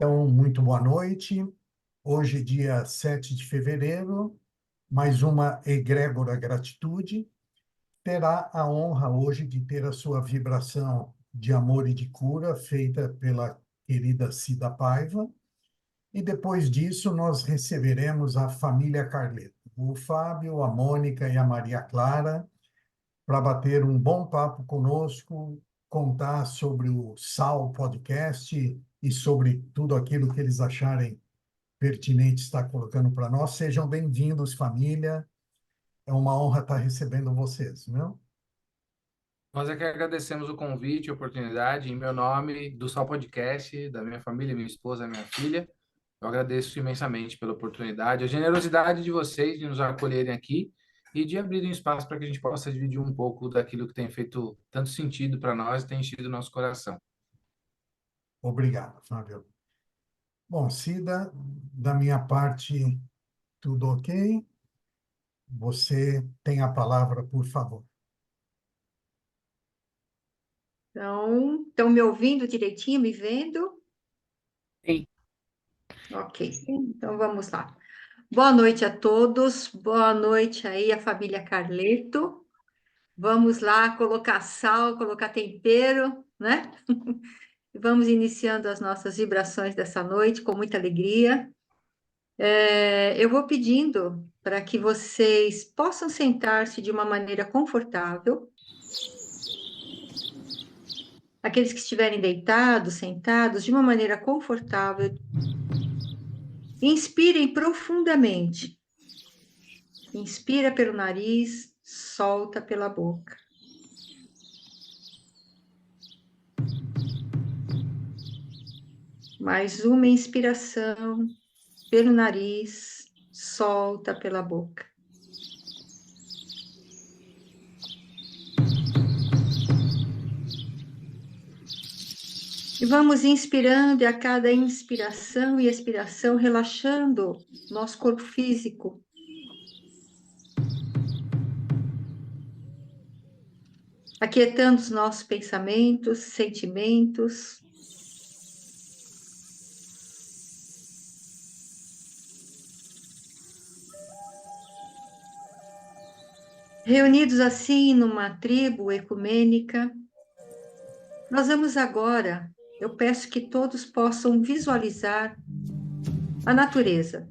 Então, muito boa noite. Hoje, dia 7 de fevereiro, mais uma egrégora gratitude. Terá a honra hoje de ter a sua vibração de amor e de cura feita pela querida Cida Paiva. E depois disso, nós receberemos a família Carleto, o Fábio, a Mônica e a Maria Clara, para bater um bom papo conosco, contar sobre o SAL Podcast e sobre tudo aquilo que eles acharem pertinente estar colocando para nós. Sejam bem-vindos, família. É uma honra estar recebendo vocês, viu? Nós é que agradecemos o convite, a oportunidade, em meu nome, do Sol Podcast, da minha família, minha esposa, minha filha. Eu agradeço imensamente pela oportunidade, a generosidade de vocês de nos acolherem aqui e de abrirem espaço para que a gente possa dividir um pouco daquilo que tem feito tanto sentido para nós e tem enchido o nosso coração. Obrigado, Fábio. Bom, Cida, da minha parte, tudo ok? Você tem a palavra, por favor. Então, estão me ouvindo direitinho, me vendo? Sim. Ok, então vamos lá. Boa noite a todos, boa noite aí a família Carleto. Vamos lá colocar sal, colocar tempero, né? Vamos iniciando as nossas vibrações dessa noite com muita alegria. Eu vou pedindo para que vocês possam sentar-se de uma maneira confortável. Aqueles que estiverem deitados, sentados, de uma maneira confortável. Inspirem profundamente. Inspira pelo nariz, solta pela boca. Mais uma inspiração pelo nariz, solta pela boca. E vamos inspirando, e a cada inspiração e expiração, relaxando nosso corpo físico. Aquietando os nossos pensamentos, sentimentos. Reunidos assim numa tribo ecumênica, nós vamos agora, eu peço que todos possam visualizar a natureza.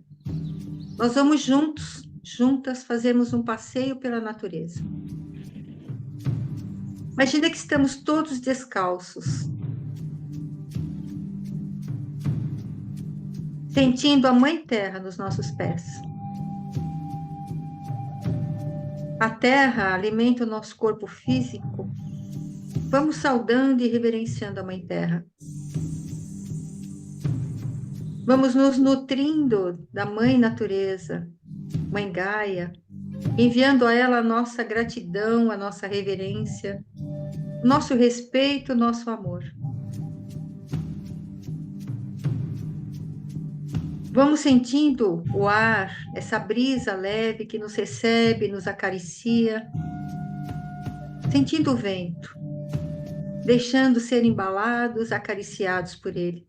Nós vamos juntos, juntas, fazermos um passeio pela natureza. Imagina que estamos todos descalços, sentindo a Mãe Terra nos nossos pés. A terra alimenta o nosso corpo físico. Vamos saudando e reverenciando a Mãe Terra. Vamos nos nutrindo da Mãe Natureza, Mãe Gaia, enviando a ela a nossa gratidão, a nossa reverência, o nosso respeito, o nosso amor. Vamos sentindo o ar, essa brisa leve que nos recebe, nos acaricia, sentindo o vento, deixando ser embalados, acariciados por ele.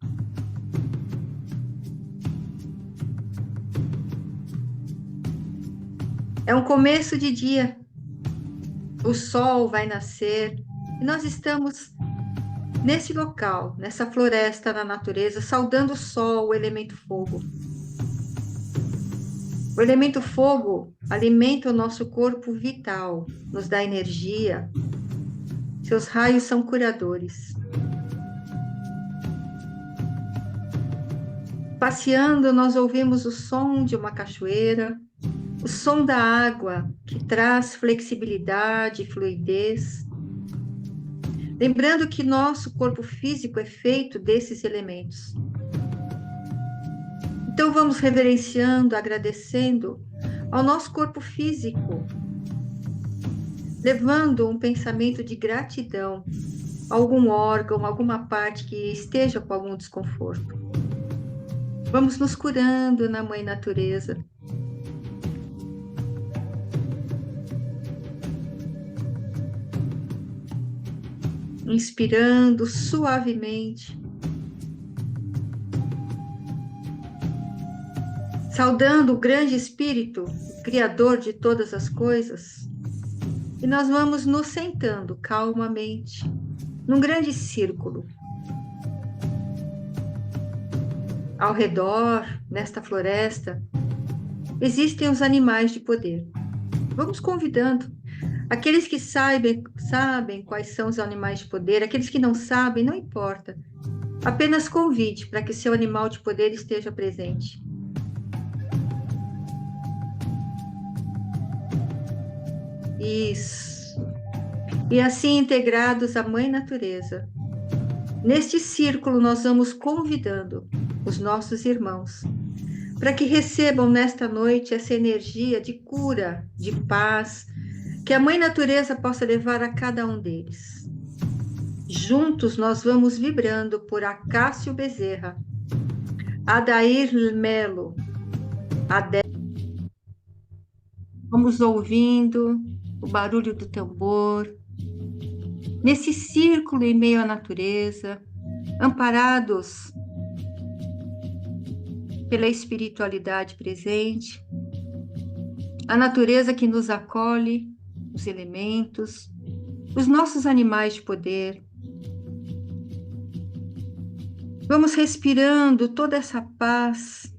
É um começo de dia, o sol vai nascer e nós estamos nesse local, nessa floresta na natureza, saudando o sol, o elemento fogo. O elemento fogo alimenta o nosso corpo vital, nos dá energia. Seus raios são curadores. Passeando, nós ouvimos o som de uma cachoeira, o som da água, que traz flexibilidade e fluidez. Lembrando que nosso corpo físico é feito desses elementos. Então vamos reverenciando, agradecendo ao nosso corpo físico, levando um pensamento de gratidão a algum órgão, alguma parte que esteja com algum desconforto. Vamos nos curando na Mãe Natureza. Inspirando suavemente. saudando o grande Espírito, o Criador de todas as coisas. E nós vamos nos sentando calmamente, num grande círculo. Ao redor, nesta floresta, existem os animais de poder. Vamos convidando. Aqueles que sabem quais são os animais de poder, aqueles que não sabem, não importa. Apenas convide para que seu animal de poder esteja presente. Isso. E assim integrados à Mãe Natureza. Neste círculo, nós vamos convidando os nossos irmãos para que recebam nesta noite essa energia de cura, de paz, que a Mãe Natureza possa levar a cada um deles. Juntos nós vamos vibrando por Acácio Bezerra, Adair Melo, vamos ouvindo o barulho do tambor, nesse círculo em meio à natureza, amparados pela espiritualidade presente, a natureza que nos acolhe, os elementos, os nossos animais de poder. Vamos respirando toda essa paz.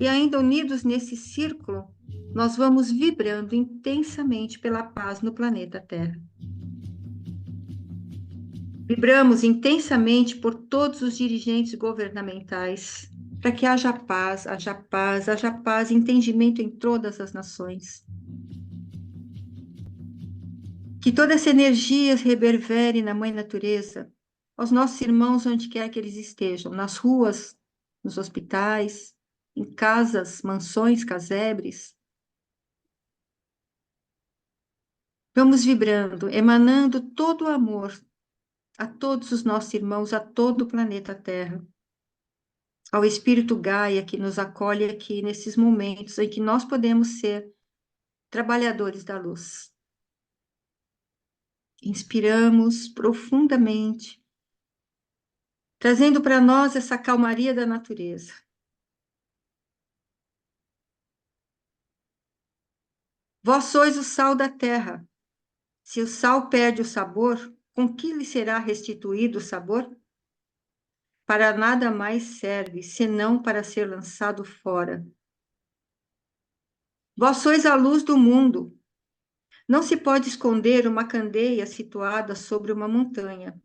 E ainda unidos nesse círculo, nós vamos vibrando intensamente pela paz no planeta Terra. Vibramos intensamente por todos os dirigentes governamentais, para que haja paz, haja paz, haja paz, entendimento em todas as nações. Que toda essa energia reverbere na Mãe Natureza, aos nossos irmãos onde quer que eles estejam, nas ruas, nos hospitais, em casas, mansões, casebres. Vamos vibrando, emanando todo o amor a todos os nossos irmãos, a todo o planeta Terra, ao Espírito Gaia que nos acolhe aqui nesses momentos em que nós podemos ser trabalhadores da luz. Inspiramos profundamente, trazendo para nós essa calmaria da natureza. Vós sois o sal da terra. Se o sal perde o sabor, com que lhe será restituído o sabor? Para nada mais serve, senão para ser lançado fora. Vós sois a luz do mundo. Não se pode esconder uma candeia situada sobre uma montanha,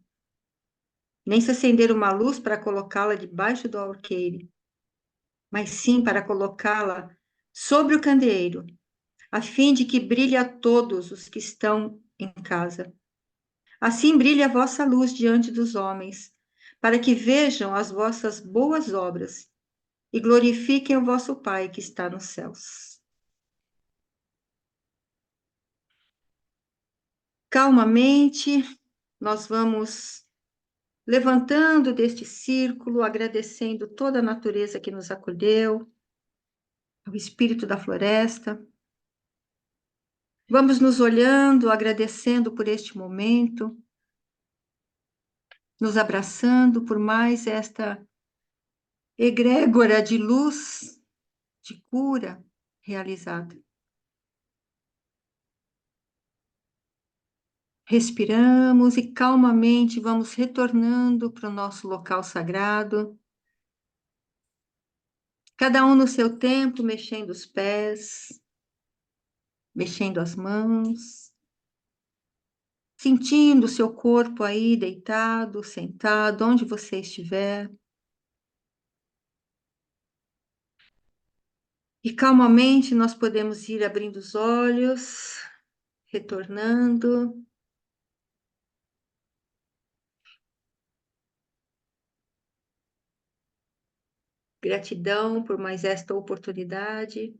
nem se acender uma luz para colocá-la debaixo do alqueire, mas sim para colocá-la sobre o candeeiro, a fim de que brilhe a todos os que estão em casa. Assim brilhe a vossa luz diante dos homens, para que vejam as vossas boas obras e glorifiquem o vosso Pai que está nos céus. Calmamente, nós vamos levantando deste círculo, agradecendo toda a natureza que nos acolheu, o espírito da floresta. Vamos nos olhando, agradecendo por este momento, nos abraçando por mais esta egrégora de luz, de cura realizada. Respiramos e calmamente vamos retornando para o nosso local sagrado. Cada um no seu tempo, mexendo os pés, mexendo as mãos, sentindo o seu corpo aí deitado, sentado, onde você estiver. E calmamente nós podemos ir abrindo os olhos, retornando. Gratidão por mais esta oportunidade.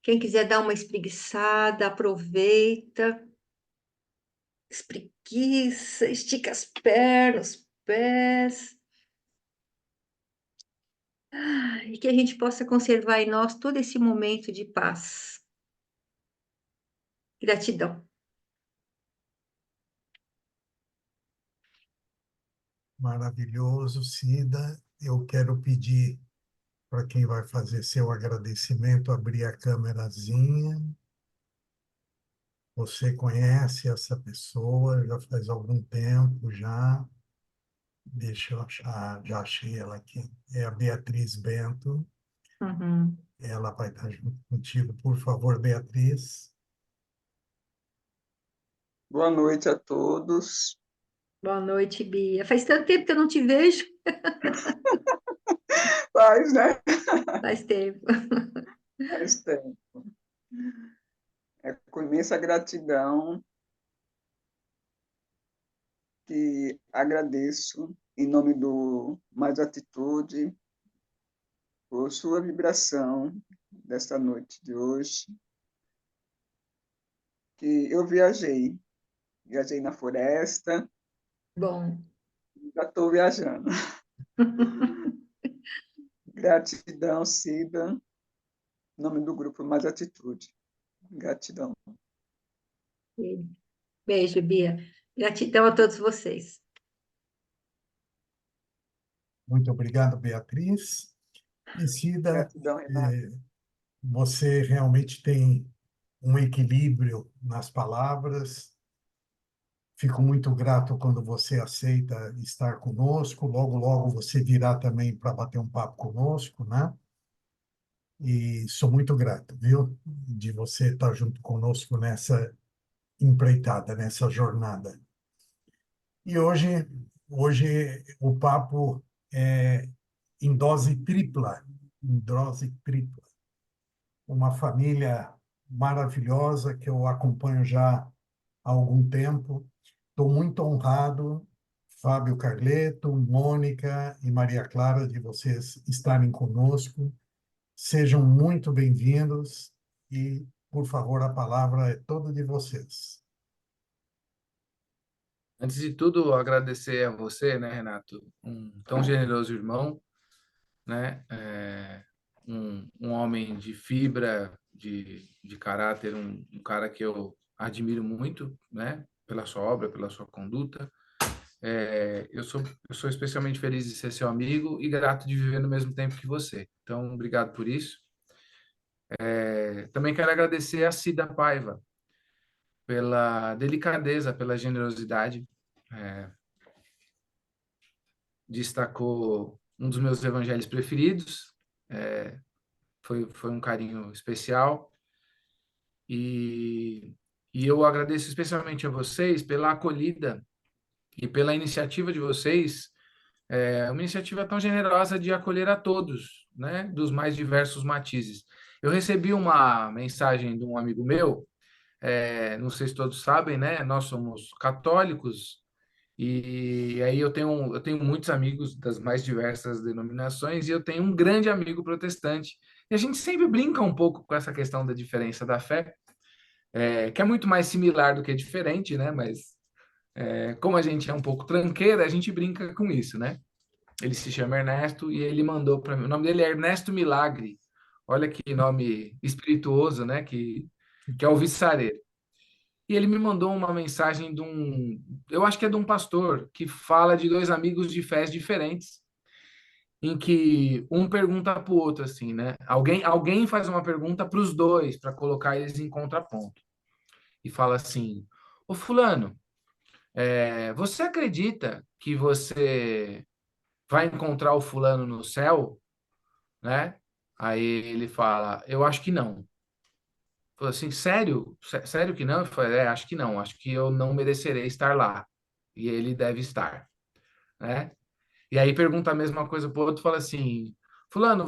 Quem quiser dar uma espreguiçada, aproveita. Espreguiça, estica as pernas, os pés. E que a gente possa conservar em nós todo esse momento de paz. Gratidão. Maravilhoso, Cida. Eu quero pedir para quem vai fazer seu agradecimento, abrir a câmerazinha. Você conhece essa pessoa já faz algum tempo já. Deixa eu achar, já achei ela aqui. É a Beatriz Bento. Uhum. Ela vai estar junto contigo. Por favor, Beatriz. Boa noite a todos. Boa noite, Bia. Faz tanto tempo que eu não te vejo. Faz, né? Faz tempo. Faz tempo. É com imensa gratidão que agradeço, em nome do Mais Atitude, por sua vibração desta noite de hoje, que eu viajei na floresta, Bom. já estou viajando. Gratidão, Cida, em nome do grupo Mais Atitude. Gratidão. Beijo, Bia. Gratidão a todos vocês. Muito obrigado, Beatriz. E, Cida, Gratidão, Renato. você realmente tem um equilíbrio nas palavras. Fico muito grato quando você aceita estar conosco. Logo, logo você virá também para bater um papo conosco, né? E sou muito grato, viu, de você estar junto conosco nessa empreitada, nessa jornada. E hoje o papo é em dose tripla, em dose tripla. Uma família maravilhosa que eu acompanho já há algum tempo. Estou muito honrado, Fábio Carleto, Mônica e Maria Clara, de vocês estarem conosco. Sejam muito bem-vindos e, por favor, a palavra é toda de vocês. Antes de tudo, agradecer a você, né, Renato? Um tão generoso irmão, né? Um homem de fibra, de caráter, um cara que eu admiro muito, né? Pela sua obra, pela sua conduta. Eu sou especialmente feliz de ser seu amigo e grato de viver no mesmo tempo que você. Então, obrigado por isso. Também quero agradecer a Cida Paiva pela delicadeza, pela generosidade. É, Destacou um dos meus evangelhos preferidos. É, foi um carinho especial. E, e eu agradeço especialmente a vocês pela acolhida e pela iniciativa de vocês, uma iniciativa tão generosa de acolher a todos, né, dos mais diversos matizes. Eu recebi uma mensagem de um amigo meu, não sei se todos sabem, né, nós somos católicos, e aí eu tenho muitos amigos das mais diversas denominações, e eu tenho um grande amigo protestante. E a gente sempre brinca um pouco com essa questão da diferença da fé, que é muito mais similar do que diferente, né, mas como a gente é um pouco tranqueira, a gente brinca com isso, né? Ele se chama Ernesto e ele mandou para mim. O nome dele é Ernesto Milagre. Olha que nome espirituoso, né? Que é o Vissareiro. E ele me mandou uma mensagem eu acho que é de um pastor, que fala de dois amigos de fés diferentes, em que um pergunta para o outro, assim, né? Alguém faz uma pergunta para os dois, para colocar eles em contraponto. E fala assim: Ô Fulano, você acredita que você vai encontrar o fulano no céu, né? Aí ele fala, eu acho que não. Falou assim, sério? Sério que não? Eu falei, acho que não. Acho que eu não merecerei estar lá. E ele deve estar, né? E aí pergunta a mesma coisa para o outro, fala assim, fulano,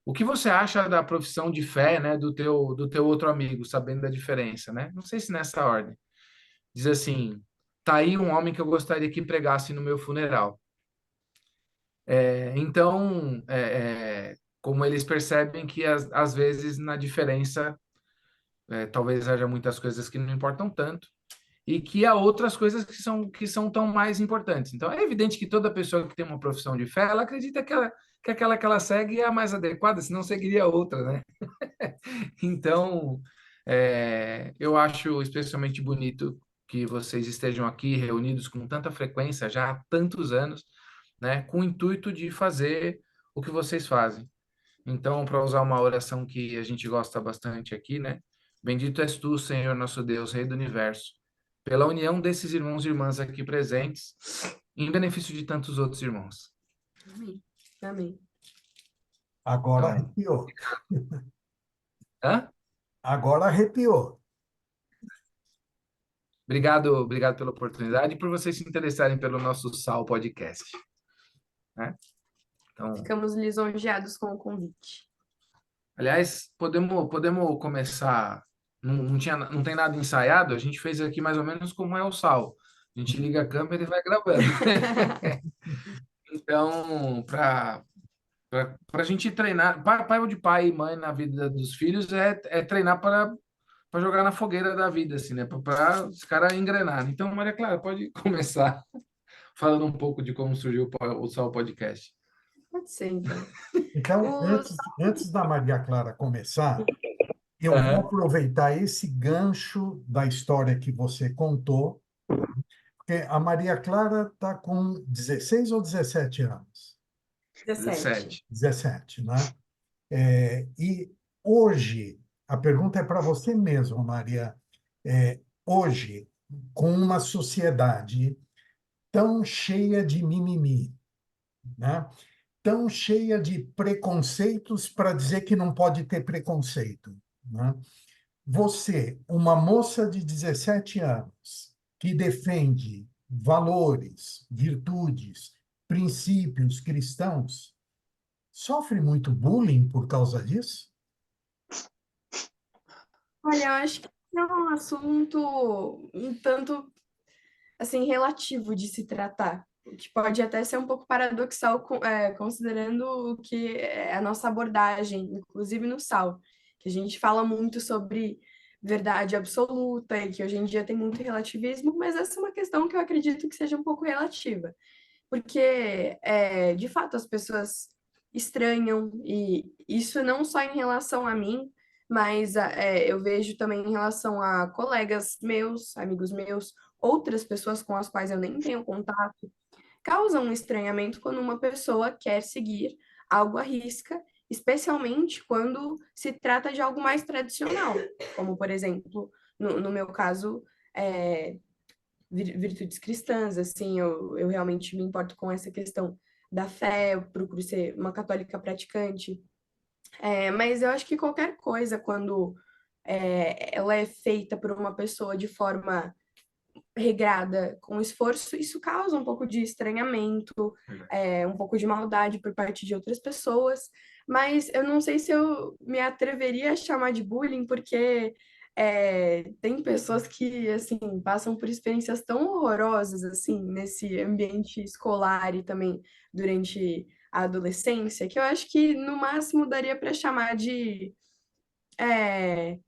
o que você acha da profissão de fé, né, do teu outro amigo, sabendo da diferença, né? Não sei se nessa ordem. Diz assim, tá aí um homem que eu gostaria que pregasse no meu funeral. Então, como eles percebem que às vezes na diferença, talvez haja muitas coisas que não importam tanto e que há outras coisas que são tão mais importantes. Então, é evidente que toda pessoa que tem uma profissão de fé, ela acredita que aquela que ela segue é a mais adequada, senão seguiria outra, né? Então, eu acho especialmente bonito que vocês estejam aqui reunidos com tanta frequência já há tantos anos, né, com o intuito de fazer o que vocês fazem. Então, para usar uma oração que a gente gosta bastante aqui, né? Bendito és tu, Senhor nosso Deus, Rei do Universo, pela união desses irmãos e irmãs aqui presentes, em benefício de tantos outros irmãos. Amém. Amém. Agora Então, arrepiou. hã? Agora arrepiou. Obrigado pela oportunidade e por vocês se interessarem pelo nosso Sal Podcast, né? Então, Ficamos lisonjeados com o convite. aliás, podemos começar. Não tem nada ensaiado, a gente fez aqui mais ou menos como é o Sal. A gente liga a câmera e vai gravando. Então, para a gente treinar, pai de pai e mãe na vida dos filhos é treinar para jogar na fogueira da vida, assim, né? Para os caras engrenarem. Então, Maria Clara, pode começar falando um pouco de como surgiu o Sal Podcast. Pode ser, então. Então, Os... antes da Maria Clara começar, eu vou Aham. aproveitar esse gancho da história que você contou, porque a Maria Clara está com 16 ou 17 anos? 17. 17, né? E hoje, a pergunta é para você mesmo, Maria. Hoje, com uma sociedade tão cheia de mimimi, né? Tão cheia de preconceitos para dizer que não pode ter preconceito, né? Você, uma moça de 17 anos, que defende valores, virtudes, princípios cristãos, sofre muito bullying por causa disso? Olha, eu acho que é um assunto um tanto, assim, relativo de se tratar, o que pode até ser um pouco paradoxal, considerando o que é a nossa abordagem, inclusive no SAL, que a gente fala muito sobre verdade absoluta e que hoje em dia tem muito relativismo, mas essa é uma questão que eu acredito que seja um pouco relativa, porque, de fato, as pessoas estranham, e isso não só em relação a mim, mas eu vejo também em relação a colegas meus, amigos meus, outras pessoas com as quais eu nem tenho contato, causam um estranhamento quando uma pessoa quer seguir algo à risca, especialmente quando se trata de algo mais tradicional, como, por exemplo, no meu caso, é, virtudes cristãs, assim, eu realmente me importo com essa questão da fé, eu procuro ser uma católica praticante, mas eu acho que qualquer coisa, quando ela é feita por uma pessoa de forma regrada, com esforço, isso causa um pouco de estranhamento, um pouco de maldade por parte de outras pessoas, mas eu não sei se eu me atreveria a chamar de bullying, porque tem pessoas que, assim, passam por experiências tão horrorosas, assim, nesse ambiente escolar e também durante a adolescência, que eu acho que, no máximo, daria para chamar de é,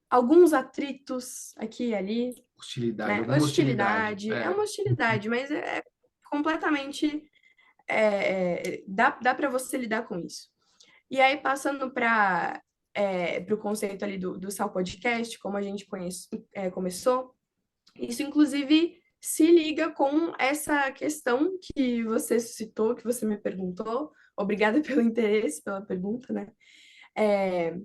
alguns atritos aqui e ali, Hostilidade, né? alguma hostilidade. Hostilidade, é uma hostilidade, mas é completamente. Dá para você lidar com isso. E aí, passando para o conceito ali do Sal Podcast, como a gente começou, isso inclusive se liga com essa questão que você citou, que você me perguntou. Obrigada pelo interesse, pela pergunta, né? É,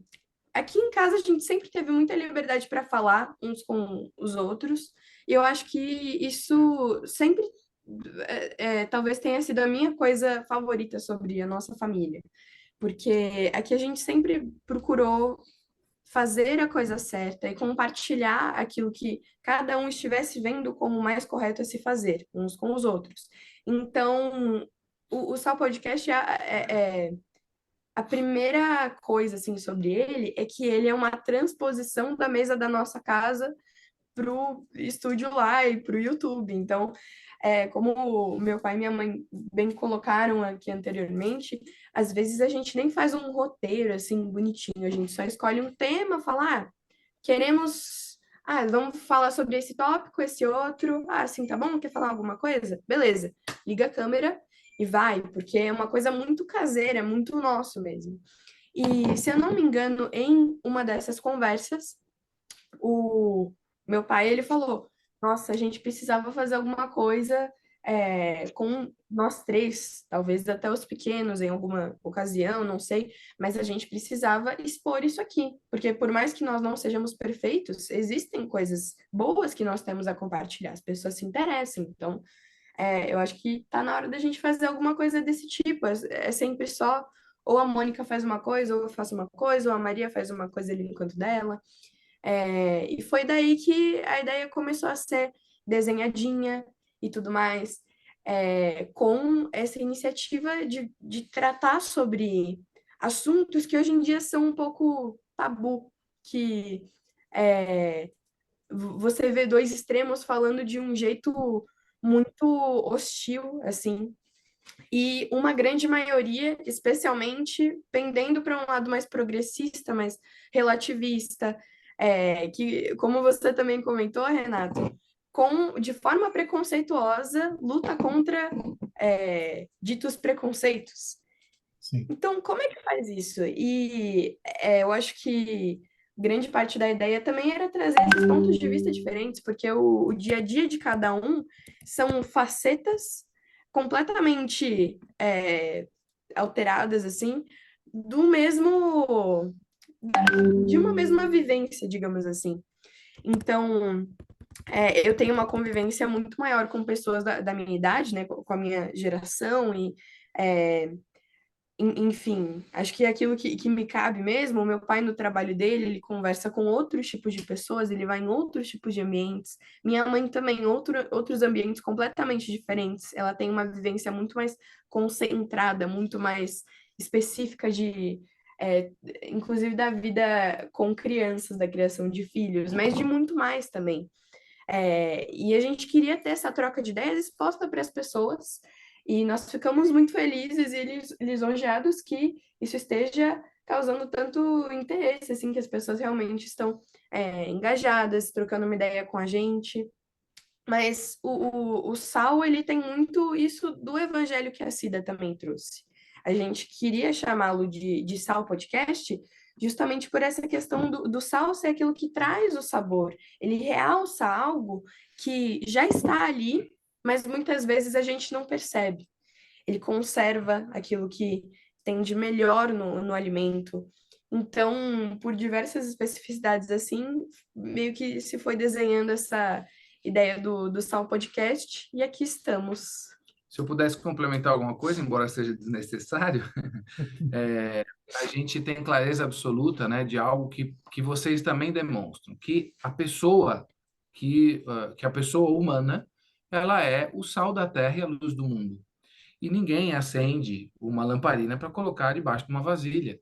Aqui em casa a gente sempre teve muita liberdade para falar uns com os outros, e eu acho que isso sempre talvez tenha sido a minha coisa favorita sobre a nossa família, porque aqui a gente sempre procurou fazer a coisa certa e compartilhar aquilo que cada um estivesse vendo como mais correto a se fazer, uns com os outros. Então, o Sal Podcast a primeira coisa assim sobre ele é que ele é uma transposição da mesa da nossa casa para o estúdio lá e para o YouTube. Então, como meu pai e minha mãe bem colocaram aqui anteriormente, às vezes a gente nem faz um roteiro assim bonitinho, a gente só escolhe um tema, fala, queremos, vamos falar sobre esse tópico, esse outro, assim, tá bom? Quer falar alguma coisa? Beleza, liga a câmera e vai, porque é uma coisa muito caseira, muito nosso mesmo. E se eu não me engano, em uma dessas conversas, o meu pai, ele falou, nossa, a gente precisava fazer alguma coisa com nós três, talvez até os pequenos em alguma ocasião, não sei, mas a gente precisava expor isso aqui, porque por mais que nós não sejamos perfeitos, existem coisas boas que nós temos a compartilhar, as pessoas se interessam, então eu acho que tá na hora da gente fazer alguma coisa desse tipo, é sempre só, ou a Mônica faz uma coisa, ou eu faço uma coisa, ou a Maria faz uma coisa ali no canto dela, e foi daí que a ideia começou a ser desenhadinha e tudo mais, com essa iniciativa de tratar sobre assuntos que hoje em dia são um pouco tabu, que você vê dois extremos falando de um jeito muito hostil, assim, e uma grande maioria, especialmente pendendo para um lado mais progressista, mais relativista, que, como você também comentou, Renato, de forma preconceituosa, luta contra ditos preconceitos. Sim. Então, como é que faz isso? E eu acho que grande parte da ideia também era trazer esses pontos de vista diferentes, porque o dia a dia de cada um são facetas completamente alteradas, assim, do mesmo, de uma mesma vivência, digamos assim. Então, eu tenho uma convivência muito maior com pessoas da minha idade, né, com a minha geração, e enfim, acho que é aquilo que me cabe mesmo. O meu pai, no trabalho dele, ele conversa com outros tipos de pessoas, ele vai em outros tipos de ambientes. Minha mãe também, outros ambientes completamente diferentes. Ela tem uma vivência muito mais concentrada, muito mais específica inclusive da vida com crianças, da criação de filhos, mas de muito mais também. E a gente queria ter essa troca de ideias exposta para as pessoas, e nós ficamos muito felizes e lisonjeados que isso esteja causando tanto interesse, assim, que as pessoas realmente estão engajadas, trocando uma ideia com a gente. Mas o Sal, ele tem muito isso do evangelho que a Cida também trouxe. A gente queria chamá-lo de Sal Podcast justamente por essa questão do sal ser aquilo que traz o sabor. Ele realça algo que já está ali, mas muitas vezes a gente não percebe. Ele conserva aquilo que tem de melhor no alimento. Então, por diversas especificidades assim, meio que se foi desenhando essa ideia do Sal Podcast, e aqui estamos. Se eu pudesse complementar alguma coisa, embora seja desnecessário, a gente tem clareza absoluta, né, de algo que vocês também demonstram, que a pessoa, que a pessoa humana, ela é o sal da terra e a luz do mundo. E ninguém acende uma lamparina para colocar debaixo de uma vasilha.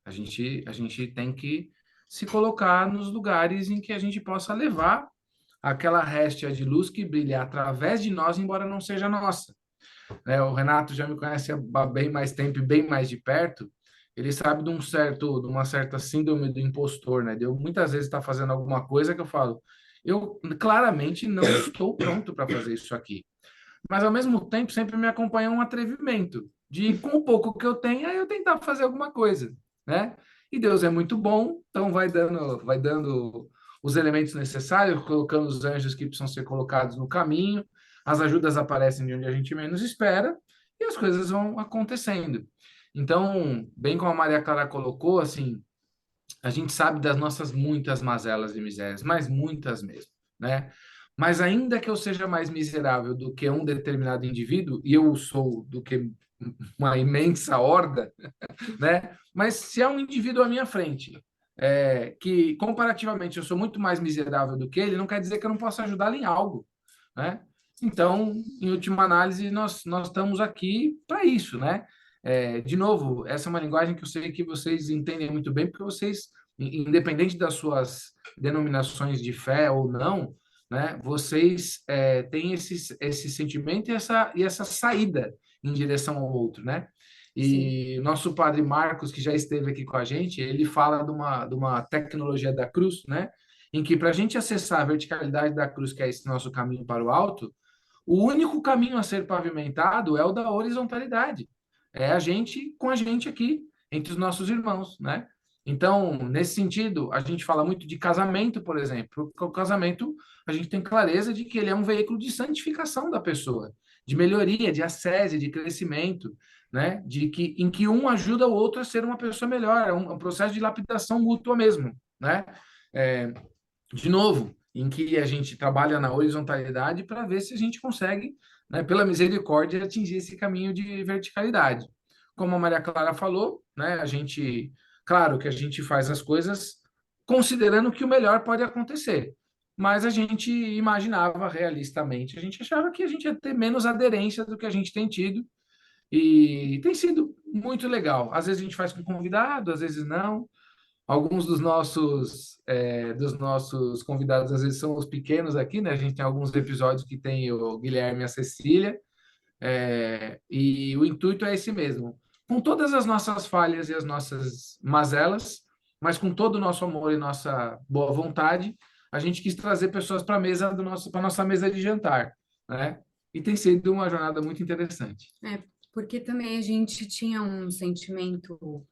A gente tem que se colocar nos lugares em que a gente possa levar aquela réstia de luz que brilha através de nós, embora não seja nossa. O Renato já me conhece há bem mais tempo e bem mais de perto. Ele sabe de uma certa síndrome do impostor, né? De eu muitas vezes estar fazendo alguma coisa que eu falo, eu claramente não estou pronto para fazer isso aqui. Mas ao mesmo tempo sempre me acompanha um atrevimento de, com o pouco que eu tenho, eu tentar fazer alguma coisa, né? E Deus é muito bom, então vai dando os elementos necessários, colocando os anjos que precisam ser colocados no caminho, as ajudas aparecem de onde a gente menos espera e as coisas vão acontecendo. Então, bem como a Maria Clara colocou, assim, a gente sabe das nossas muitas mazelas e misérias, mas muitas mesmo, né? Mas ainda que eu seja mais miserável do que um determinado indivíduo, e eu sou do que uma imensa horda, né? Mas se há um indivíduo à minha frente, que comparativamente eu sou muito mais miserável do que ele, não quer dizer que eu não possa ajudá-lo em algo, né? Então, em última análise, nós estamos aqui para isso, né? De novo, essa é uma linguagem que eu sei que vocês entendem muito bem, porque vocês, independente das suas denominações de fé ou não, né? Vocês têm esse sentimento e essa saída em direção ao outro, né? E o nosso padre Marcos, que já esteve aqui com a gente, ele fala de uma tecnologia da cruz, né? Em que para a gente acessar a verticalidade da cruz, que é esse nosso caminho para o alto, o único caminho a ser pavimentado é o da horizontalidade. É a gente com a gente aqui, entre os nossos irmãos, né? Então, nesse sentido, a gente fala muito de casamento, por exemplo, porque o casamento, a gente tem clareza de que ele é um veículo de santificação da pessoa, de melhoria, de ascese, de crescimento, né? Em que um ajuda o outro a ser uma pessoa melhor, é um processo de lapidação mútua mesmo, né? É, de novo, em que a gente trabalha na horizontalidade para ver se a gente consegue, né, pela misericórdia, atingir esse caminho de verticalidade. Como a Maria Clara falou, né, claro que a gente faz as coisas considerando que o melhor pode acontecer, mas a gente imaginava realistamente, a gente achava que a gente ia ter menos aderência do que a gente tem tido, e tem sido muito legal. Às vezes a gente faz com convidado, às vezes não. Alguns dos nossos convidados às vezes são os pequenos aqui, né? A gente tem alguns episódios que tem o Guilherme e a Cecília, e o intuito é esse mesmo. Com todas as nossas falhas e as nossas mazelas, mas com todo o nosso amor e nossa boa vontade, a gente quis trazer pessoas para a mesa para nossa mesa de jantar, né? E tem sido uma jornada muito interessante. Porque também a gente tinha um sentimento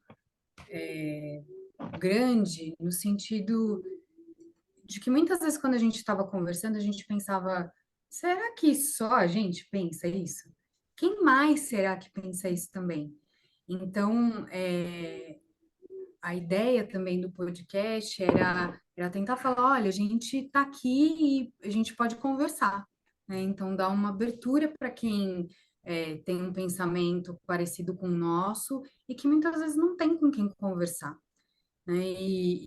grande no sentido de que muitas vezes quando a gente estava conversando, a gente pensava, será que só a gente pensa isso? Quem mais será que pensa isso também? Então, a ideia também do podcast era tentar falar, olha, a gente está aqui e a gente pode conversar, né? Então, dar uma abertura para quem tem um pensamento parecido com o nosso e que muitas vezes não tem com quem conversar, né?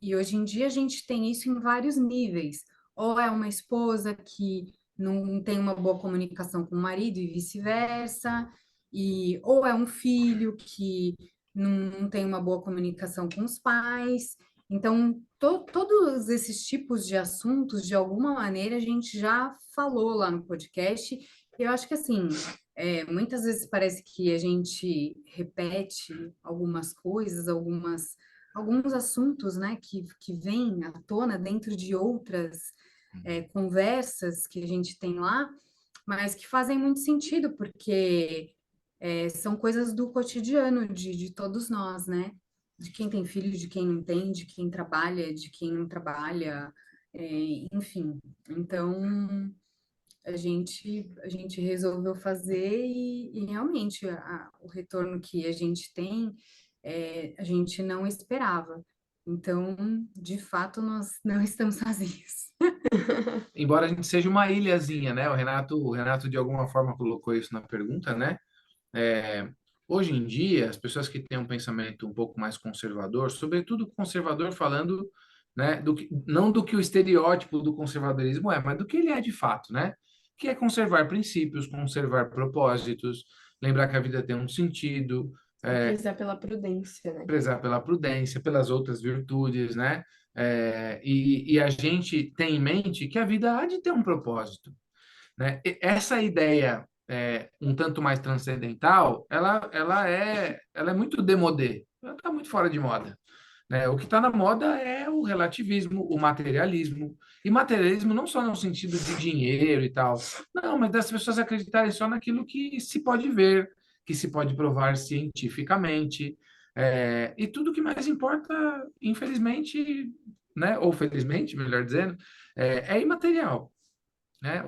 E hoje em dia a gente tem isso em vários níveis. Ou é uma esposa que não tem uma boa comunicação com o marido e vice-versa, ou é um filho que não tem uma boa comunicação com os pais. Então, todos esses tipos de assuntos, de alguma maneira, a gente já falou lá no podcast. Eu acho que, assim, muitas vezes parece que a gente repete algumas coisas, alguns assuntos, né, que vêm à tona dentro de outras conversas que a gente tem lá, mas que fazem muito sentido, porque são coisas do cotidiano de todos nós, né? De quem tem filho, de quem não tem, de quem trabalha, de quem não trabalha, enfim. Então, a gente resolveu fazer e realmente o retorno que a gente tem, a gente não esperava. Então, de fato, nós não estamos sozinhos. Embora a gente seja uma ilhazinha, né? O Renato de alguma forma colocou isso na pergunta, né? É, hoje em dia, as pessoas que têm um pensamento um pouco mais conservador, sobretudo conservador falando, né, não do que o estereótipo do conservadorismo é, mas do que ele é de fato, né? Que é conservar princípios, conservar propósitos, lembrar que a vida tem um sentido, Prezar pela prudência, né? prezar pela prudência, pelas outras virtudes, né? E a gente tem em mente que a vida há de ter um propósito, né? Essa ideia um tanto mais transcendental, ela é muito démodé, ela está muito fora de moda, né? O que está na moda é o relativismo, o materialismo, e materialismo não só no sentido de dinheiro e tal, não, mas das pessoas acreditarem só naquilo que se pode ver, que se pode provar cientificamente, e tudo que mais importa, infelizmente, né, ou felizmente, melhor dizendo, é imaterial, né?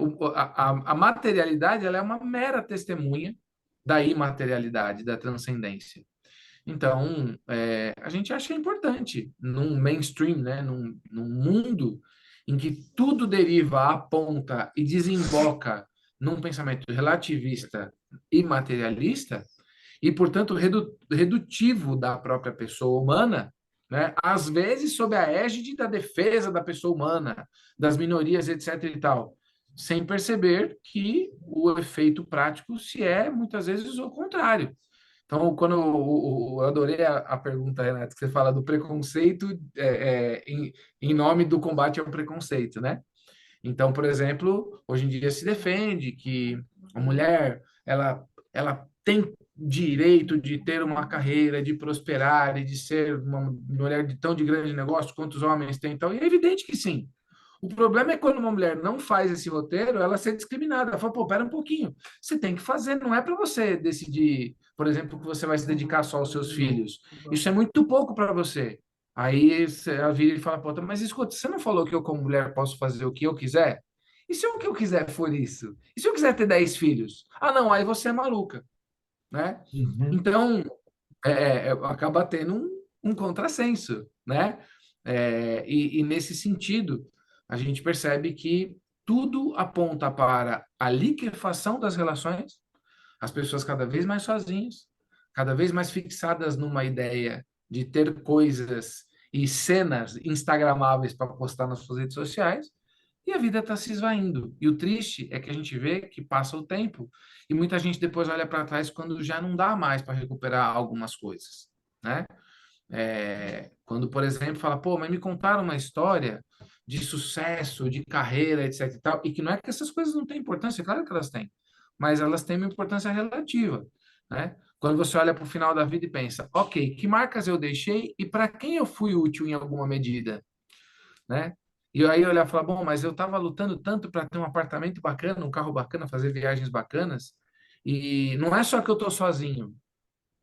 A materialidade ela é uma mera testemunha da imaterialidade, da transcendência. Então, a gente acha importante, num mainstream, né? Num mundo em que tudo deriva, aponta e desemboca num pensamento relativista e materialista, e, portanto, redutivo da própria pessoa humana, né? Às vezes sob a égide da defesa da pessoa humana, das minorias, etc. e tal, sem perceber que o efeito prático se é, muitas vezes, o contrário. Então, quando eu adorei a pergunta, Renato, que você fala do preconceito em nome do combate ao preconceito, né? Então, por exemplo, hoje em dia se defende que a mulher ela tem direito de ter uma carreira, de prosperar e de ser uma mulher tão de grande negócio quanto os homens têm. Então, e é evidente que sim. O problema é quando uma mulher não faz esse roteiro, ela ser discriminada. Ela fala, pô, pera um pouquinho. Você tem que fazer, não é para você decidir, por exemplo, que você vai se dedicar só aos seus filhos. Isso é muito pouco para você. Aí ela vira e fala para outra, mas escuta, você não falou que eu, como mulher, posso fazer o que eu quiser? E se o que eu quiser for isso? E se eu quiser ter 10 filhos? Ah, não, aí você é maluca, né? Uhum. Então, acaba tendo um contrassenso, né? E nesse sentido, a gente percebe que tudo aponta para a liquefação das relações, as pessoas cada vez mais sozinhas, cada vez mais fixadas numa ideia de ter coisas e cenas instagramáveis para postar nas suas redes sociais, e a vida está se esvaindo. E o triste é que a gente vê que passa o tempo e muita gente depois olha para trás quando já não dá mais para recuperar algumas coisas, né? Quando, por exemplo, fala, pô, mas me contaram uma história de sucesso, de carreira, etc e tal, e que não é que essas coisas não têm importância, claro que elas têm, mas elas têm uma importância relativa, né? Quando você olha para o final da vida e pensa, ok, que marcas eu deixei e para quem eu fui útil em alguma medida, né? E aí olhar e falar, bom, mas eu estava lutando tanto para ter um apartamento bacana, um carro bacana, fazer viagens bacanas, e não é só que eu estou sozinho,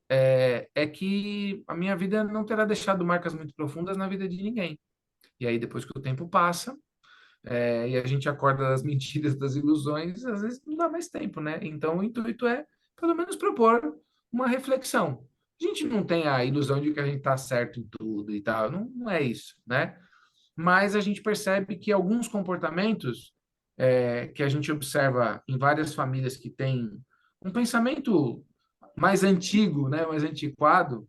é que a minha vida não terá deixado marcas muito profundas na vida de ninguém. E aí, depois que o tempo passa, e a gente acorda das mentiras, das ilusões, às vezes não dá mais tempo, né? Então, o intuito é, pelo menos, propor uma reflexão. A gente não tem a ilusão de que a gente está certo em tudo e tal, não é isso, né? Mas a gente percebe que alguns comportamentos que a gente observa em várias famílias que têm um pensamento mais antigo, né, mais antiquado,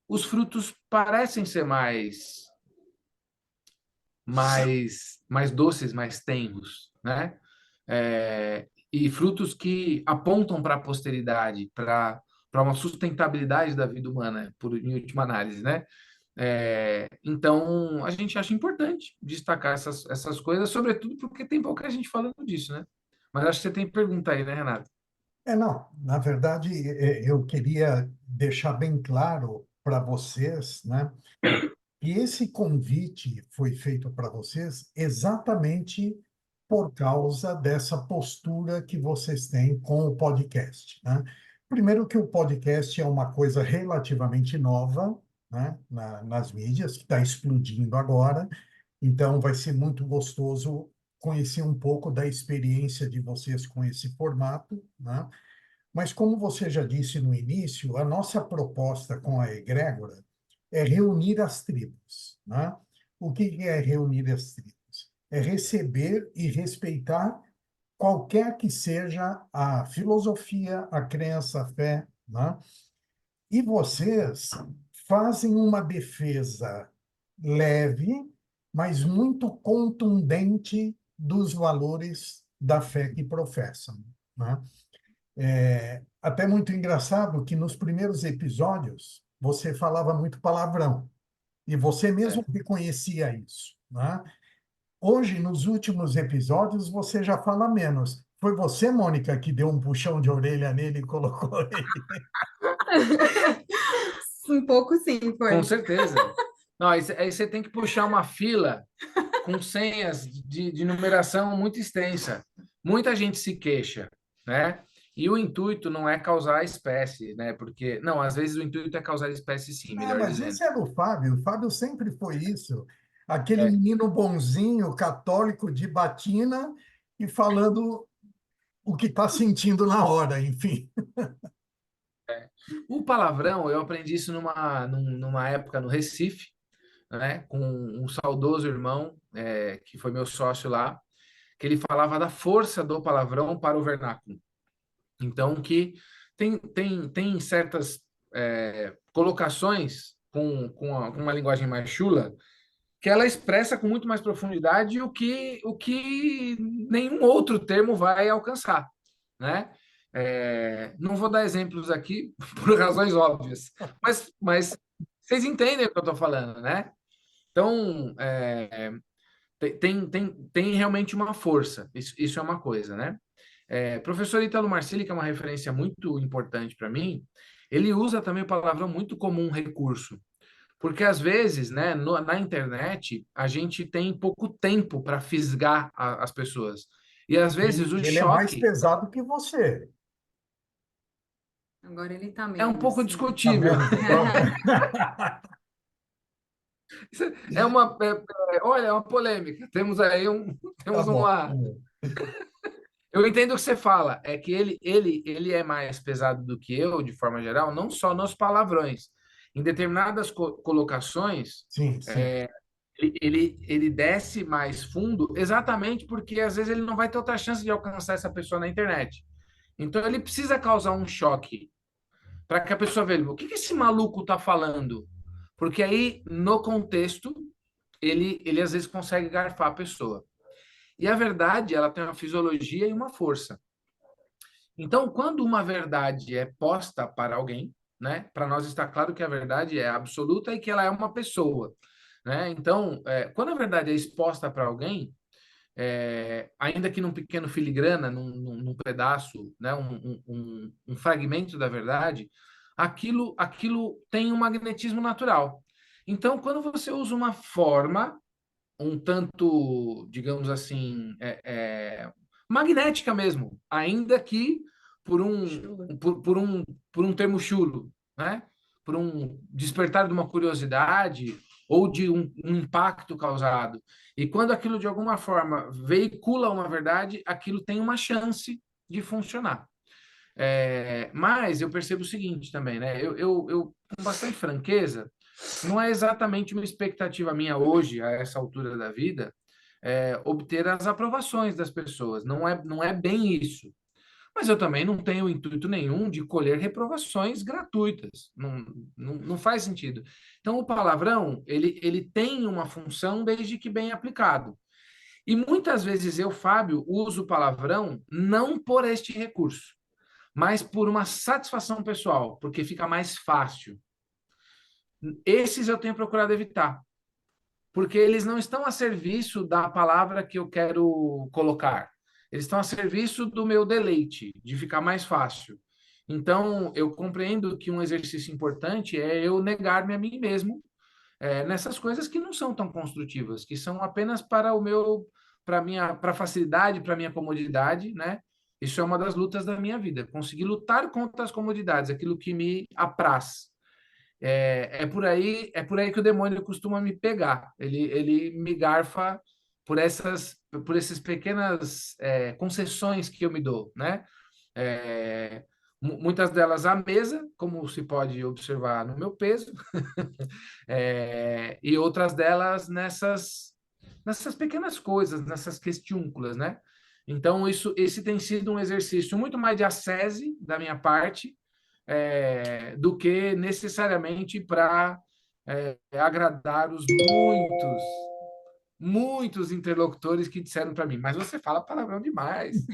os frutos parecem ser mais doces, mais tenros, né? E frutos que apontam para a posteridade, para uma sustentabilidade da vida humana, em última análise, né? Então, a gente acha importante destacar essas coisas, sobretudo porque tem pouca gente falando disso, né? Mas acho que você tem pergunta aí, né, Renato? Não, na verdade, eu queria deixar bem claro para vocês, né, que esse convite foi feito para vocês exatamente por causa dessa postura que vocês têm com o podcast, né? Primeiro que o podcast é uma coisa relativamente nova, né, nas mídias, que está explodindo agora, então vai ser muito gostoso conhecer um pouco da experiência de vocês com esse formato, né? Mas, como você já disse no início, a nossa proposta com a egrégora é reunir as tribos, né? O que é reunir as tribos? É receber e respeitar qualquer que seja a filosofia, a crença, a fé, né? E vocês fazem uma defesa leve, mas muito contundente dos valores da fé que professam, né? Até muito engraçado que nos primeiros episódios você falava muito palavrão e você mesmo É. reconhecia isso, né? Hoje, nos últimos episódios, você já fala menos. Foi você, Mônica, que deu um puxão de orelha nele e colocou ele. Um pouco sim, Com foi. certeza. Não, aí você tem que puxar uma fila com senhas de numeração muito extensa. Muita gente se queixa, né? E o intuito não é causar espécie, né? Porque, não, às vezes o intuito é causar espécie, sim, melhor Mas dizendo. esse era o Fábio. O Fábio sempre foi isso. Aquele É. menino bonzinho, católico de batina e falando o que está sentindo na hora, enfim. O palavrão, eu aprendi isso numa época no Recife, né? Com um saudoso irmão, que foi meu sócio lá, que ele falava da força do palavrão para o vernáculo. Então, que tem certas colocações com uma linguagem mais chula que ela expressa com muito mais profundidade o que nenhum outro termo vai alcançar, né? Não vou dar exemplos aqui por razões óbvias, mas vocês entendem o que eu estou falando, né? Então, tem realmente uma força, isso é uma coisa, né? Professor Ítalo Marcilli, que é uma referência muito importante para mim, ele usa também o palavrão muito como um recurso, porque às vezes, né, na internet, a gente tem pouco tempo para fisgar as pessoas. E às vezes o Ele é mais choque pesado que você. Agora ele tá é um pouco menos. Tá discutível. vendo? Olha, é uma polêmica. Temos aí Tá temos bom. uma. Eu entendo o que você fala, é que ele é mais pesado do que eu, de forma geral, não só nos palavrões. Em determinadas colocações, Sim, sim. ele desce mais fundo, exatamente porque às vezes ele não vai ter outra chance de alcançar essa pessoa na internet. Então ele precisa causar um choque para que a pessoa veja, o que esse maluco está falando? Porque aí, no contexto, ele às vezes consegue garfar a pessoa. E a verdade, ela tem uma fisiologia e uma força. Então, quando uma verdade é posta para alguém, né, para nós está claro que a verdade é absoluta e que ela é uma pessoa, né? Então, quando a verdade é exposta para alguém, ainda que num pequeno filigrana, num pedaço, né, um fragmento da verdade, aquilo tem um magnetismo natural. Então, quando você usa uma forma um tanto, digamos assim, magnética mesmo, ainda que por um, Chulo. por um termo chulo, né? Por um despertar de uma curiosidade ou de um impacto causado. E quando aquilo de alguma forma veicula uma verdade, aquilo tem uma chance de funcionar. Mas eu percebo o seguinte também, né? Eu com bastante franqueza, não é exatamente uma expectativa minha hoje, a essa altura da vida, obter as aprovações das pessoas. Não é bem isso. Mas eu também não tenho intuito nenhum de colher reprovações gratuitas. Não faz sentido. Então, o palavrão, ele tem uma função desde que bem aplicado. E muitas vezes eu, Fábio, uso o palavrão não por este recurso, mas por uma satisfação pessoal, porque fica mais fácil. Esses eu tenho procurado evitar, porque eles não estão a serviço da palavra que eu quero colocar. Eles estão a serviço do meu deleite, de ficar mais fácil. Então, eu compreendo que um exercício importante é eu negar-me a mim mesmo nessas coisas que não são tão construtivas, que são apenas para facilidade, para minha comodidade, né? Isso é uma das lutas da minha vida, conseguir lutar contra as comodidades, aquilo que me apraz. É por aí que o demônio costuma me pegar. Ele me garfa por essas pequenas concessões que eu me dou, né? Muitas delas à mesa, como se pode observar no meu peso, e outras delas nessas pequenas coisas, nessas questiúnculas, né? Então, esse tem sido um exercício muito mais de ascese da minha parte, do que necessariamente para agradar os muitos interlocutores que disseram para mim, mas você fala palavrão demais,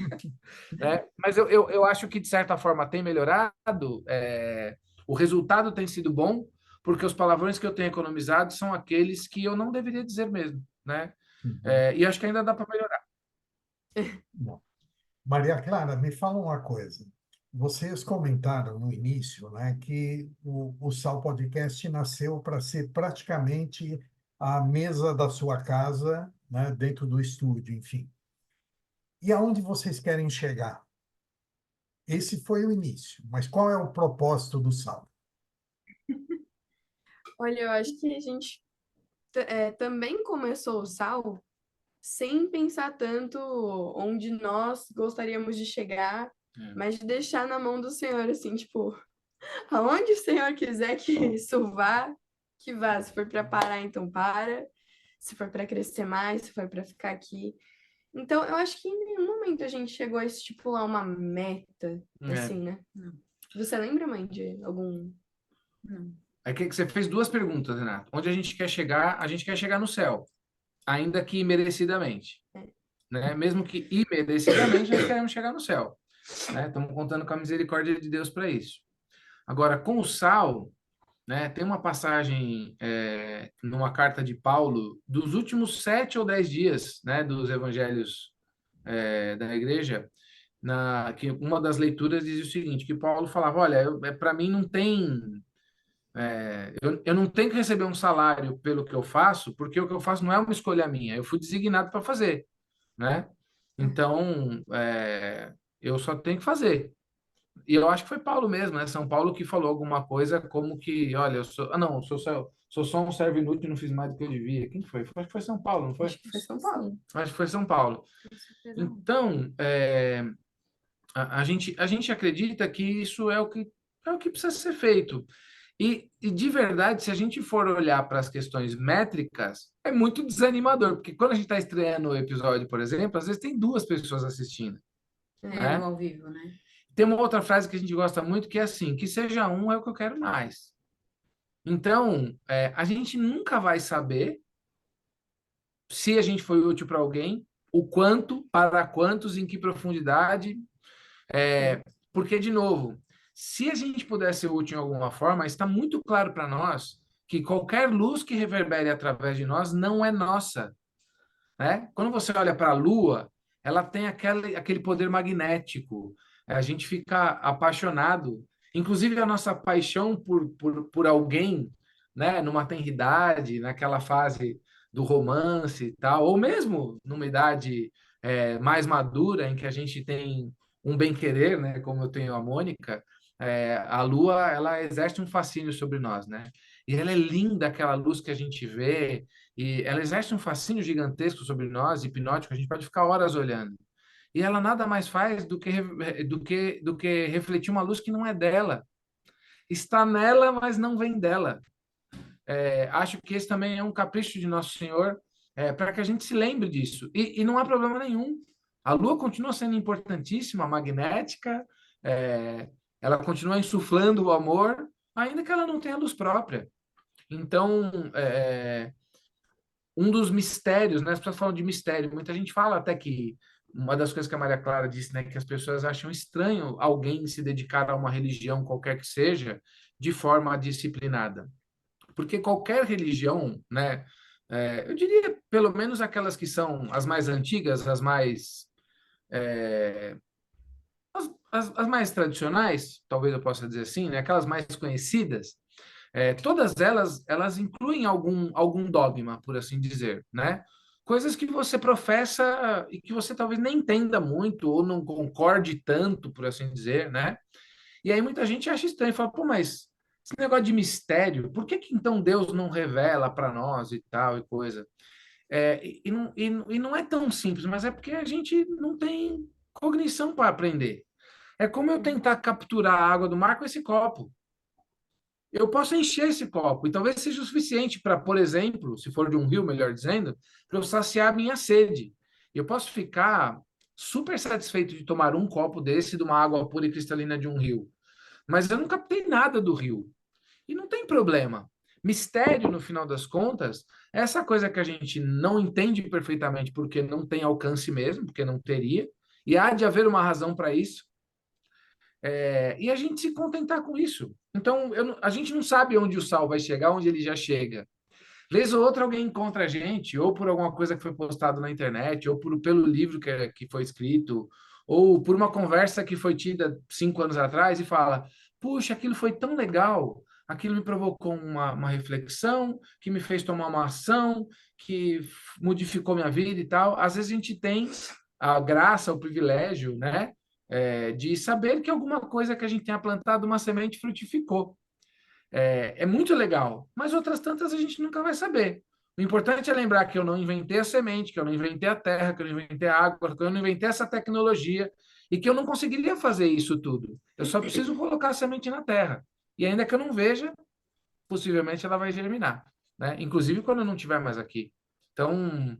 né? Mas eu acho que, de certa forma, tem melhorado, o resultado tem sido bom, porque os palavrões que eu tenho economizado são aqueles que eu não deveria dizer mesmo, né? Uhum. E acho que ainda dá para melhorar. Bom. Maria Clara, me fala uma coisa. Vocês comentaram no início, né, que o Sal Podcast nasceu para ser praticamente a mesa da sua casa, né, dentro do estúdio, enfim. E aonde vocês querem chegar? Esse foi o início, mas qual é o propósito do Sal? Olha, eu acho que a gente também começou o Sal sem pensar tanto onde nós gostaríamos de chegar, mas de deixar na mão do Senhor, assim, tipo, aonde o Senhor quiser que isso vá, que vá. Se for para parar, então para. Se for para crescer mais, se for para ficar aqui. Então, eu acho que em nenhum momento a gente chegou a estipular uma meta, assim, né? Não. Você lembra, mãe, de algum... Não. É que você fez duas perguntas, Renato. Onde a gente quer chegar? A gente quer chegar no céu, ainda que imerecidamente, né? Mesmo que imerecidamente, nós queremos chegar no céu, né? Estamos contando com a misericórdia de Deus para isso. Agora, com o sal, né? Tem uma passagem numa carta de Paulo dos últimos 7 ou 10 dias, né? Dos evangelhos da igreja, que uma das leituras diz o seguinte, que Paulo falava, olha, para mim não tem eu não tenho que receber um salário pelo que eu faço, porque o que eu faço não é uma escolha minha, eu fui designado para fazer, né? Então, eu só tenho que fazer. E eu acho que foi Paulo mesmo, né? São Paulo que falou alguma coisa como que, olha, eu sou, não, sou só um servo inútil, não fiz mais do que eu devia. Quem foi? Acho que foi São Paulo, não foi? Acho que foi São Paulo. Acho que foi São Paulo. Com certeza não. Então, a gente acredita que isso é o que precisa ser feito. E de verdade, se a gente for olhar para as questões métricas, é muito desanimador, porque quando a gente está estreando o episódio, por exemplo, às vezes tem 2 pessoas assistindo, É, no né? ao vivo, né? Tem uma outra frase que a gente gosta muito, que é assim, que seja um é o que eu quero mais. Então, a gente nunca vai saber se a gente foi útil para alguém, o quanto, para quantos, em que profundidade, porque, de novo, se a gente puder ser útil em alguma forma, está muito claro para nós que qualquer luz que reverbere através de nós não é nossa, né? Quando você olha para a Lua, ela tem aquele poder magnético. A gente fica apaixonado. Inclusive, a nossa paixão por alguém, né? Numa tenridade, naquela fase do romance e tal, ou mesmo numa idade mais madura, em que a gente tem um bem-querer, né? Como eu tenho a Mônica, a Lua, ela exerce um fascínio sobre nós, né? E ela é linda, aquela luz que a gente vê, e ela exerce um fascínio gigantesco sobre nós, hipnótico, a gente pode ficar horas olhando. E ela nada mais faz do que refletir uma luz que não é dela. Está nela, mas não vem dela. Acho que esse também é um capricho de Nosso Senhor, para que a gente se lembre disso. E não há problema nenhum. A Lua continua sendo importantíssima, magnética, é, ela continua insuflando o amor, ainda que ela não tenha luz própria. Então, um dos mistérios, né? As pessoas falam de mistério. Muita gente fala até que uma das coisas que a Maria Clara disse, né, que as pessoas acham estranho alguém se dedicar a uma religião, qualquer que seja, de forma disciplinada. Porque qualquer religião, né, eu diria pelo menos aquelas que são as mais antigas, é, as mais tradicionais, talvez eu possa dizer assim, né, aquelas mais conhecidas, todas elas incluem algum dogma, por assim dizer, né? Coisas que você professa e que você talvez nem entenda muito ou não concorde tanto, por assim dizer, né? E aí muita gente acha estranho, fala, pô, mas esse negócio de mistério, por que que então Deus não revela para nós e tal e coisa? E não é tão simples, mas é porque a gente não tem cognição para aprender. É como eu tentar capturar a água do mar com esse copo. Eu posso encher esse copo e talvez seja o suficiente para, por exemplo, se for de um rio, melhor dizendo, para eu saciar a minha sede. Eu posso ficar super satisfeito de tomar um copo desse de uma água pura e cristalina de um rio, mas eu não captei nada do rio. E não tem problema. Mistério, no final das contas, é essa coisa que a gente não entende perfeitamente porque não tem alcance mesmo, porque não teria, e há de haver uma razão para isso, e a gente se contentar com isso. Então, a gente não sabe onde o sal vai chegar, onde ele já chega. Vez ou outra alguém encontra a gente, ou por alguma coisa que foi postado na internet, ou pelo livro que foi escrito, ou por uma conversa que foi tida 5 anos atrás e fala: puxa, aquilo foi tão legal, aquilo me provocou uma reflexão, que me fez tomar uma ação, que modificou minha vida e tal. Às vezes a gente tem a graça, o privilégio, né? De saber que alguma coisa que a gente tenha plantado, uma semente frutificou. É muito legal, mas outras tantas a gente nunca vai saber. O importante é lembrar que eu não inventei a semente, que eu não inventei a terra, que eu não inventei a água, que eu não inventei essa tecnologia e que eu não conseguiria fazer isso tudo. Eu só preciso colocar a semente na terra. E ainda que eu não veja, possivelmente ela vai germinar, né? Inclusive quando eu não estiver mais aqui. Então,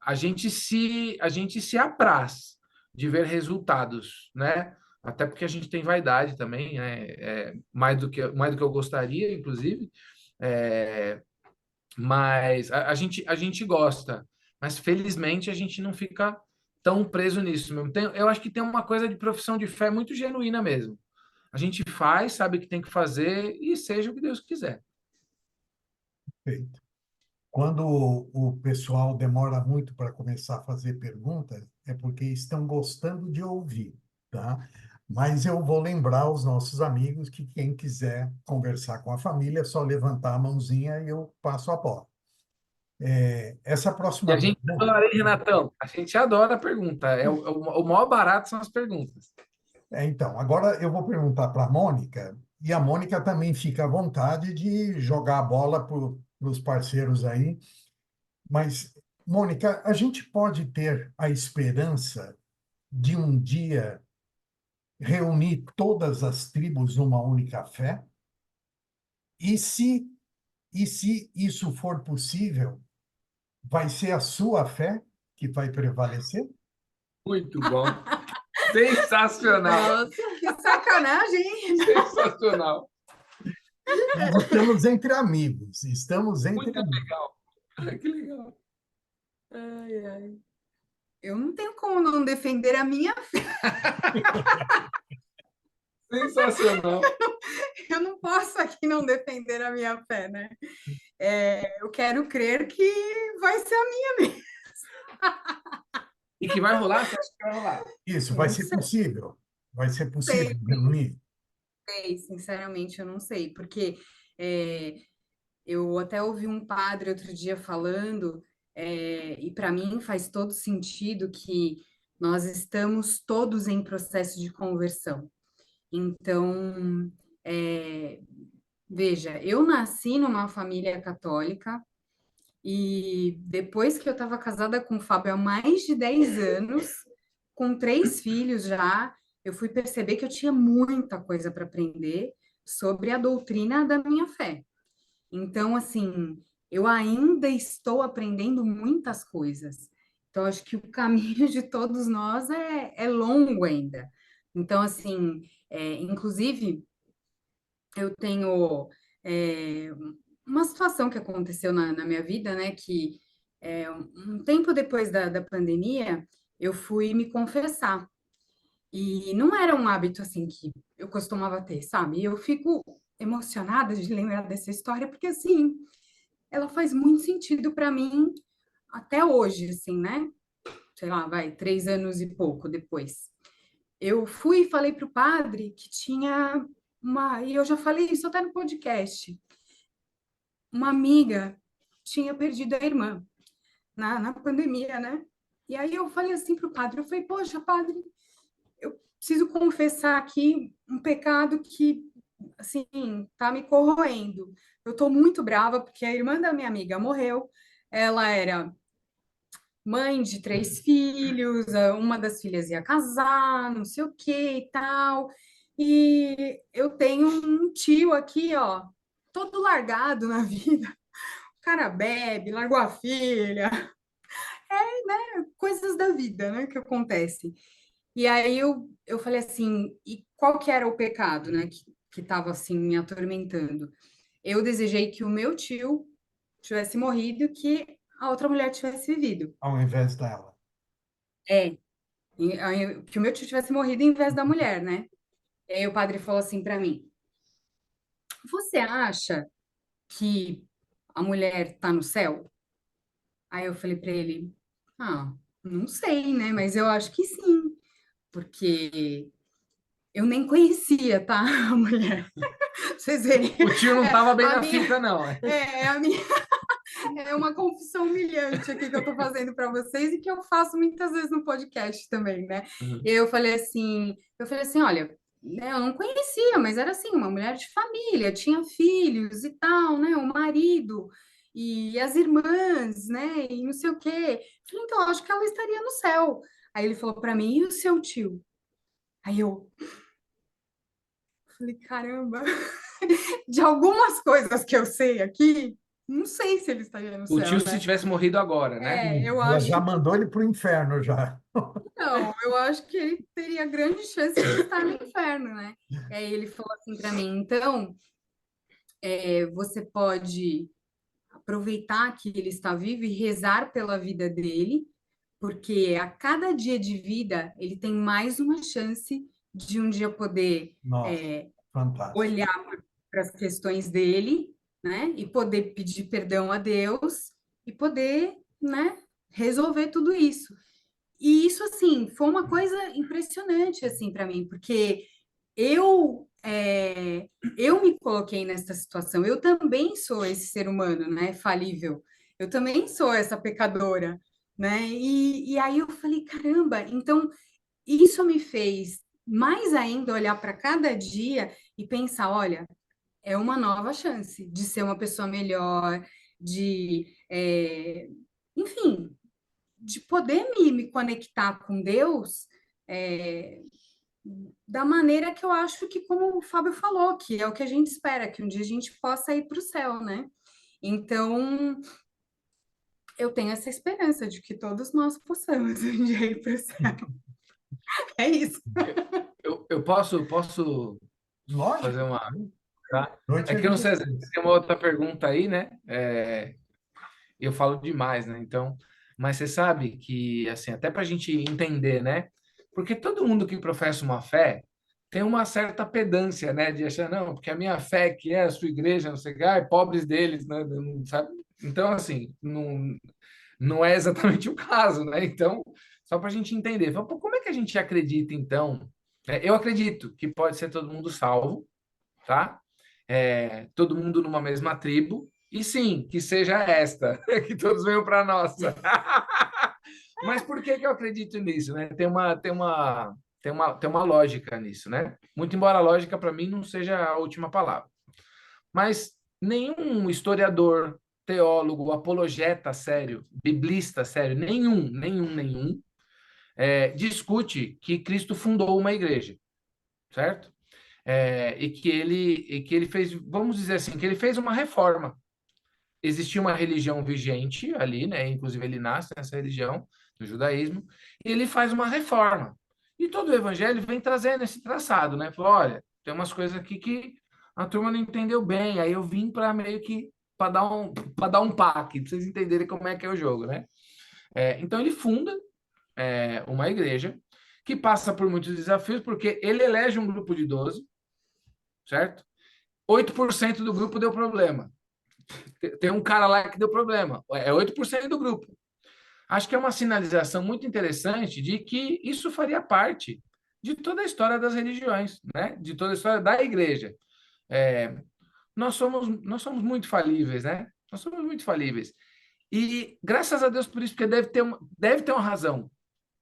a gente se apraz de ver resultados, né? Até porque a gente tem vaidade também, né? Mais do que eu gostaria, inclusive. É, mas a gente gosta. Mas felizmente a gente não fica tão preso nisso mesmo. Eu acho que tem uma coisa de profissão de fé muito genuína mesmo. A gente faz, sabe o que tem que fazer e seja o que Deus quiser. Perfeito. Quando o pessoal demora muito para começar a fazer perguntas, é porque estão gostando de ouvir, tá? Mas eu vou lembrar aos nossos amigos que quem quiser conversar com a família é só levantar a mãozinha e eu passo a bola. Essa E próxima a gente pergunta, adora, hein, Renatão? A gente adora a pergunta. O maior barato são as perguntas. Então, agora eu vou perguntar para a Mônica, e a Mônica também fica à vontade de jogar a bola para os parceiros aí. Mas, Mônica, a gente pode ter a esperança de um dia reunir todas as tribos numa única fé? E se, e se isso for possível, vai ser a sua fé que vai prevalecer? Muito bom. Sensacional. Nossa, que sacanagem, hein? Sensacional. Nós estamos entre amigos, estamos entre Muito amigos. legal. Que legal. Ai, ai. Eu não tenho como não defender a minha fé. Sensacional. Eu não posso aqui não defender a minha fé, né? Eu quero crer que vai ser a minha mesmo. E que vai rolar? Você acha que vai rolar? Isso, Eu vai não ser sei, possível? Vai ser sei, possível reunir? sinceramente, eu não sei, porque é, eu até ouvi um padre outro dia falando, e para mim faz todo sentido que nós estamos todos em processo de conversão. Então, é, veja, eu nasci numa família católica e depois que eu estava casada com o Fábio há mais de 10 anos, com 3 filhos já, eu fui perceber que eu tinha muita coisa para aprender sobre a doutrina da minha fé. Então, assim, eu ainda estou aprendendo muitas coisas. Então, acho que o caminho de todos nós é longo ainda. Então, assim, inclusive, eu tenho é, uma situação que aconteceu na minha vida, né? Que um tempo depois da pandemia, eu fui me confessar. E não era um hábito assim que eu costumava ter, sabe? E eu fico emocionada de lembrar dessa história, porque assim, ela faz muito sentido para mim até hoje, assim, né? Sei lá, vai, 3 anos e pouco depois. Eu fui e falei para o padre que tinha e eu já falei isso até no podcast, uma amiga tinha perdido a irmã na pandemia, né? E aí eu falei assim para o padre, eu falei, poxa, padre, eu preciso confessar aqui um pecado que, assim, tá me corroendo. Eu tô muito brava porque a irmã da minha amiga morreu, ela era mãe de 3 filhos, uma das filhas ia casar, não sei o que e tal. E eu tenho um tio aqui, ó, todo largado na vida. O cara bebe, largou a filha, coisas da vida, né, que acontecem. E aí eu falei assim, e qual que era o pecado, né, que estava assim me atormentando? Eu desejei que o meu tio tivesse morrido, e que a outra mulher tivesse vivido. Ao invés dela. É, que o meu tio tivesse morrido em vez da mulher, né? E aí o padre falou assim para mim: Você acha que a mulher tá no céu? Aí eu falei para ele: Ah, não sei, né? Mas eu acho que sim, porque eu nem conhecia, tá? A mulher. Vocês verem. O tio não estava bem A na minha- fita, não. a minha. É uma confissão humilhante aqui que eu tô fazendo para vocês e que eu faço muitas vezes no podcast também, né? Uhum. E eu falei assim, olha, né, eu não conhecia, mas era assim, uma mulher de família, tinha filhos e tal, né? O marido e as irmãs, né? E não sei o quê. Eu falei, então, acho que ela estaria no céu. Aí ele falou para mim, e o seu tio? Aí eu falei, caramba, de algumas coisas que eu sei aqui, não sei se ele estaria no O tio, céu, se né? tivesse morrido agora, né? Eu Ela acho já que mandou ele para o inferno já. não, eu acho que ele teria grande chance de estar no inferno, né? E aí ele falou assim para mim, então, você pode aproveitar que ele está vivo e rezar pela vida dele, porque a cada dia de vida ele tem mais uma chance de um dia poder Nossa, fantástico. olhar para as questões dele, né? E poder pedir perdão a Deus e poder, né, resolver tudo isso. E isso, assim, foi uma coisa impressionante, assim, para mim, porque eu me coloquei nessa situação. Eu também sou esse ser humano, né, falível. Eu também sou essa pecadora, né? E aí eu falei, caramba, então isso me fez mais ainda olhar para cada dia e pensar, olha, é uma nova chance de ser uma pessoa melhor, enfim, de poder me conectar com Deus, é, da maneira que eu acho que, como o Fábio falou, que é o que a gente espera, que um dia a gente possa ir para o céu, né? Então, eu tenho essa esperança de que todos nós possamos um dia ir para o céu. É isso. Eu posso Lógico, fazer uma... Tá? noite É é que eu não sei, livre. se tem uma outra pergunta aí, né? Eu falo demais, né? Então, mas você sabe que, assim, até para a gente entender, né? Porque todo mundo que professa uma fé tem uma certa pedância, né? De achar, não, porque a minha fé, que é a sua igreja, não sei o que, pobres deles, né? Não sabe? Então, assim, não é exatamente o caso, né? Então, só para a gente entender, fala, pô, como é que a gente acredita, então? Eu acredito que pode ser todo mundo salvo, tá? Todo mundo numa mesma tribo, e sim, que seja esta, que todos venham para a nossa. Mas por que eu acredito nisso, né? Tem uma lógica nisso, né? Muito embora a lógica, para mim, não seja a última palavra. Mas nenhum historiador, teólogo, apologeta sério, biblista sério, nenhum, discute que Cristo fundou uma igreja, certo? E que ele fez, vamos dizer assim, que ele fez uma reforma. Existia uma religião vigente ali, né? Inclusive ele nasce nessa religião, no judaísmo, e ele faz uma reforma. E todo o evangelho vem trazendo esse traçado, né? Falou, olha, tem umas coisas aqui que a turma não entendeu bem, aí eu vim para meio que para dar um pack, para vocês entenderem como é que é o jogo, né? Então ele funda uma igreja que passa por muitos desafios, porque ele elege um grupo de 12, certo? 8% do grupo deu problema. Tem um cara lá que deu problema. É 8% do grupo. Acho que é uma sinalização muito interessante de que isso faria parte de toda a história das religiões, né? De toda a história da igreja. É, nós somos muito falíveis, né? Nós somos muito falíveis. E graças a Deus por isso, porque deve ter uma razão,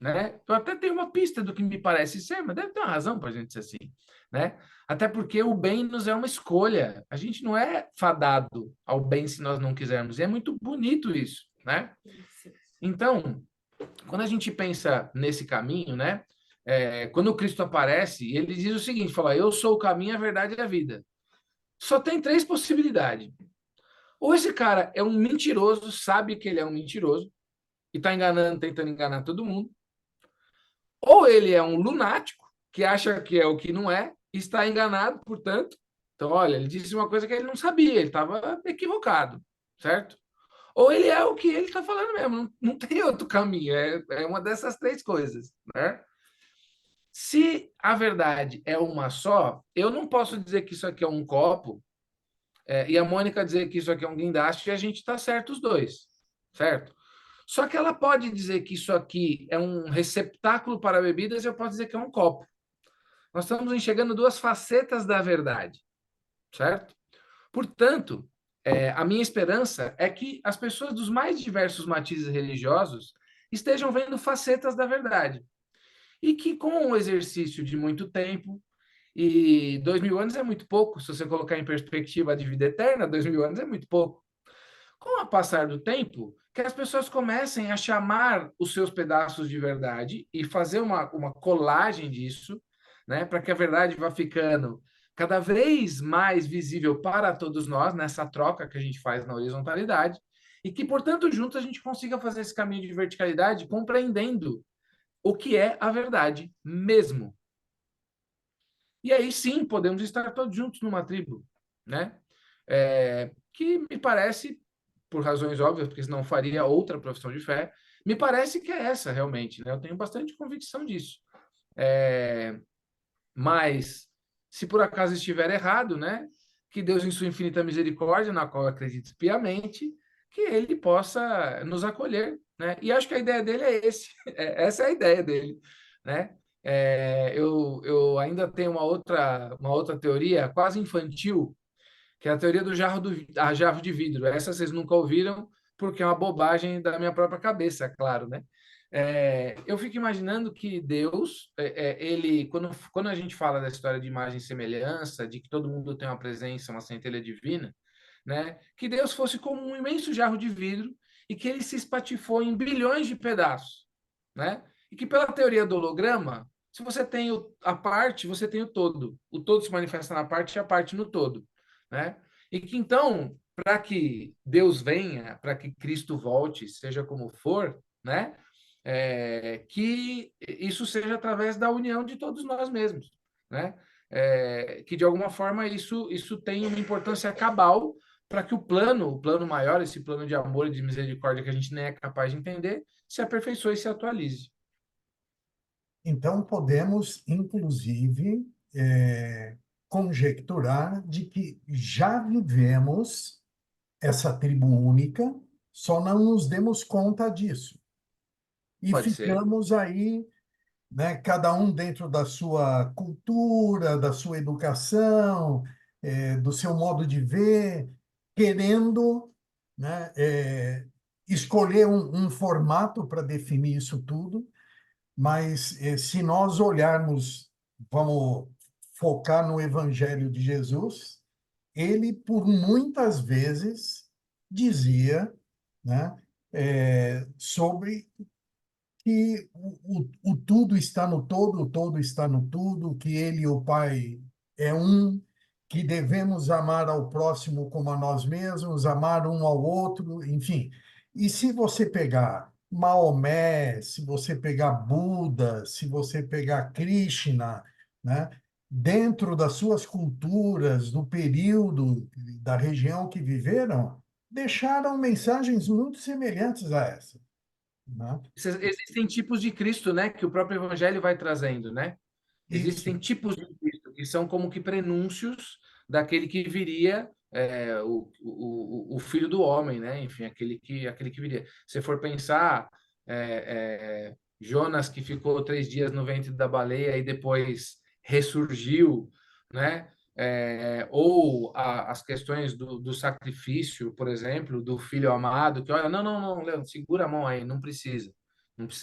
né? Eu até tenho uma pista do que me parece ser, mas deve ter uma razão para a gente ser assim, né? Até porque o bem nos é uma escolha. A gente não é fadado ao bem se nós não quisermos. E é muito bonito isso, né? Então, quando a gente pensa nesse caminho, né? Quando o Cristo aparece, ele diz o seguinte, fala, eu sou o caminho, a verdade e a vida. Só tem 3 possibilidades. Ou esse cara é um mentiroso, sabe que ele é um mentiroso, e está enganando, tentando enganar todo mundo. Ou ele é um lunático, que acha que é o que não é, e está enganado, portanto. Então, olha, ele disse uma coisa que ele não sabia, ele estava equivocado, certo? Ou ele é o que ele está falando mesmo, não tem outro caminho, é uma dessas 3 coisas, né? Se a verdade é uma só, eu não posso dizer que isso aqui é um copo, e a Mônica dizer que isso aqui é um guindaste, e a gente está certo os dois, certo? Só que ela pode dizer que isso aqui é um receptáculo para bebidas e eu posso dizer que é um copo. Nós estamos enxergando 2 facetas da verdade, certo? Portanto, a minha esperança é que as pessoas dos mais diversos matizes religiosos estejam vendo facetas da verdade. E que com o exercício de muito tempo, e 2000 anos é muito pouco, se você colocar em perspectiva de vida eterna, 2000 anos é muito pouco. Com o passar do tempo, que as pessoas comecem a chamar os seus pedaços de verdade e fazer uma colagem disso, né, para que a verdade vá ficando cada vez mais visível para todos nós nessa troca que a gente faz na horizontalidade e que, portanto, juntos a gente consiga fazer esse caminho de verticalidade compreendendo o que é a verdade mesmo. E aí sim podemos estar todos juntos numa tribo, né? Que me parece, por razões óbvias, porque senão faria outra profissão de fé, me parece que é essa realmente, né? Eu tenho bastante convicção disso. Mas, se por acaso estiver errado, né? Que Deus, em sua infinita misericórdia, na qual eu acredito piamente, que Ele possa nos acolher, né? E acho que a ideia dele é essa é a ideia dele, né? Eu ainda tenho uma outra teoria quase infantil, que é a teoria do jarro de vidro. Essa vocês nunca ouviram, porque é uma bobagem da minha própria cabeça, claro, né? Eu fico imaginando que Deus, ele, quando a gente fala da história de imagem e semelhança, de que todo mundo tem uma presença, uma centelha divina, né? Que Deus fosse como um imenso jarro de vidro e que ele se espatifou em bilhões de pedaços, né? E que pela teoria do holograma, se você tem a parte, você tem o todo. O todo se manifesta na parte e a parte no todo, né? E que então, para que Deus venha, para que Cristo volte, seja como for, né? Que isso seja através da união de todos nós mesmos, né? Que de alguma forma isso tem uma importância cabal para que o plano maior, esse plano de amor e de misericórdia que a gente nem é capaz de entender, se aperfeiçoe e se atualize. Então, podemos, inclusive, conjecturar de que já vivemos essa tribo única, só não nos demos conta disso. E Pode ser. ficamos aí, né, cada um dentro da sua cultura, da sua educação, do seu modo de ver, querendo, né, escolher um formato para definir isso tudo, mas se nós olharmos, vamos focar no Evangelho de Jesus, ele, por muitas vezes, dizia, né, sobre que o tudo está no todo, o todo está no tudo, que ele e o Pai é um, que devemos amar ao próximo como a nós mesmos, amar um ao outro, enfim. E se você pegar Maomé, se você pegar Buda, se você pegar Krishna, né, dentro das suas culturas, do período, da região que viveram, deixaram mensagens muito semelhantes a essa, né? Existem tipos de Cristo, né, que o próprio Evangelho vai trazendo, né? Isso. Existem tipos de Cristo que são como que prenúncios daquele que viria, o Filho do Homem, né? Enfim, aquele que viria. Se for pensar, Jonas que ficou 3 dias no ventre da baleia e depois ressurgiu, né? Ou as questões do sacrifício, por exemplo, do filho amado, que olha, não, não, não, Leandro, segura a mão aí, não precisa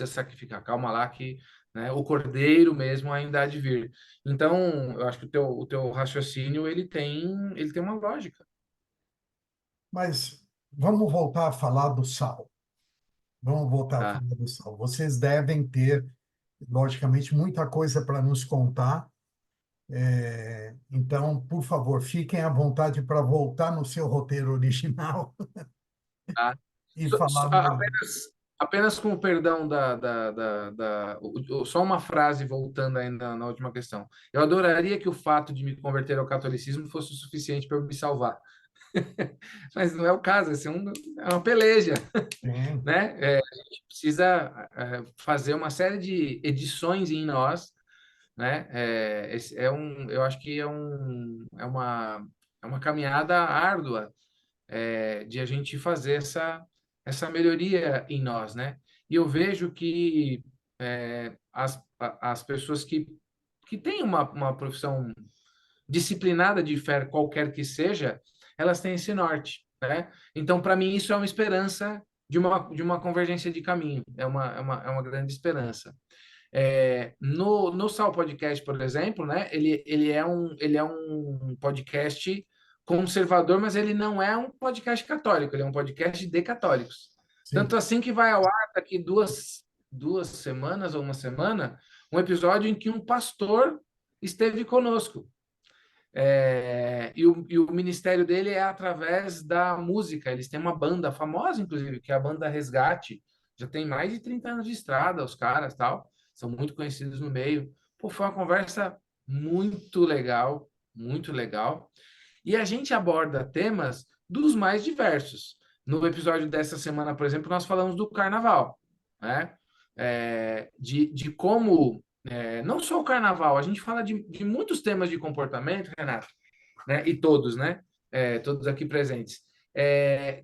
sacrificar, calma lá que, né, o cordeiro mesmo ainda há de vir. Então, eu acho que o teu raciocínio ele tem uma lógica. Mas vamos voltar a falar do sal. Vamos voltar a Tá? falar do sal. Vocês devem ter, logicamente, muita coisa para nos contar. Então, por favor, fiquem à vontade para voltar no seu roteiro original Tá? e falar Apenas com o perdão só uma frase voltando ainda na última questão. Eu adoraria que o fato de me converter ao catolicismo fosse o suficiente para eu me salvar. Mas não é o caso, é uma peleja, Sim. né? A gente precisa fazer uma série de edições em nós, né? Eu acho que é uma caminhada árdua, de a gente fazer essa melhoria em nós, né? E eu vejo que as pessoas que têm uma profissão disciplinada de fé, qualquer que seja, elas têm esse norte, né? Então, para mim, isso é uma esperança de uma convergência de caminho, é uma grande esperança. No Sal Podcast, por exemplo, né? Ele é um podcast conservador, mas ele não é um podcast católico, ele é um podcast de católicos. Sim. Tanto assim que vai ao ar daqui duas semanas ou uma semana, um episódio em que um pastor esteve conosco. E o ministério dele é através da música. Eles têm uma banda famosa, inclusive, que é a banda Resgate. Já tem mais de 30 anos de estrada, os caras, tal. São muito conhecidos no meio. Pô, foi uma conversa muito legal, muito legal. E a gente aborda temas dos mais diversos. No episódio dessa semana, por exemplo, nós falamos do carnaval, né? De como, não só o carnaval, a gente fala de muitos temas de comportamento, Renato, né? E todos, né? Todos aqui presentes.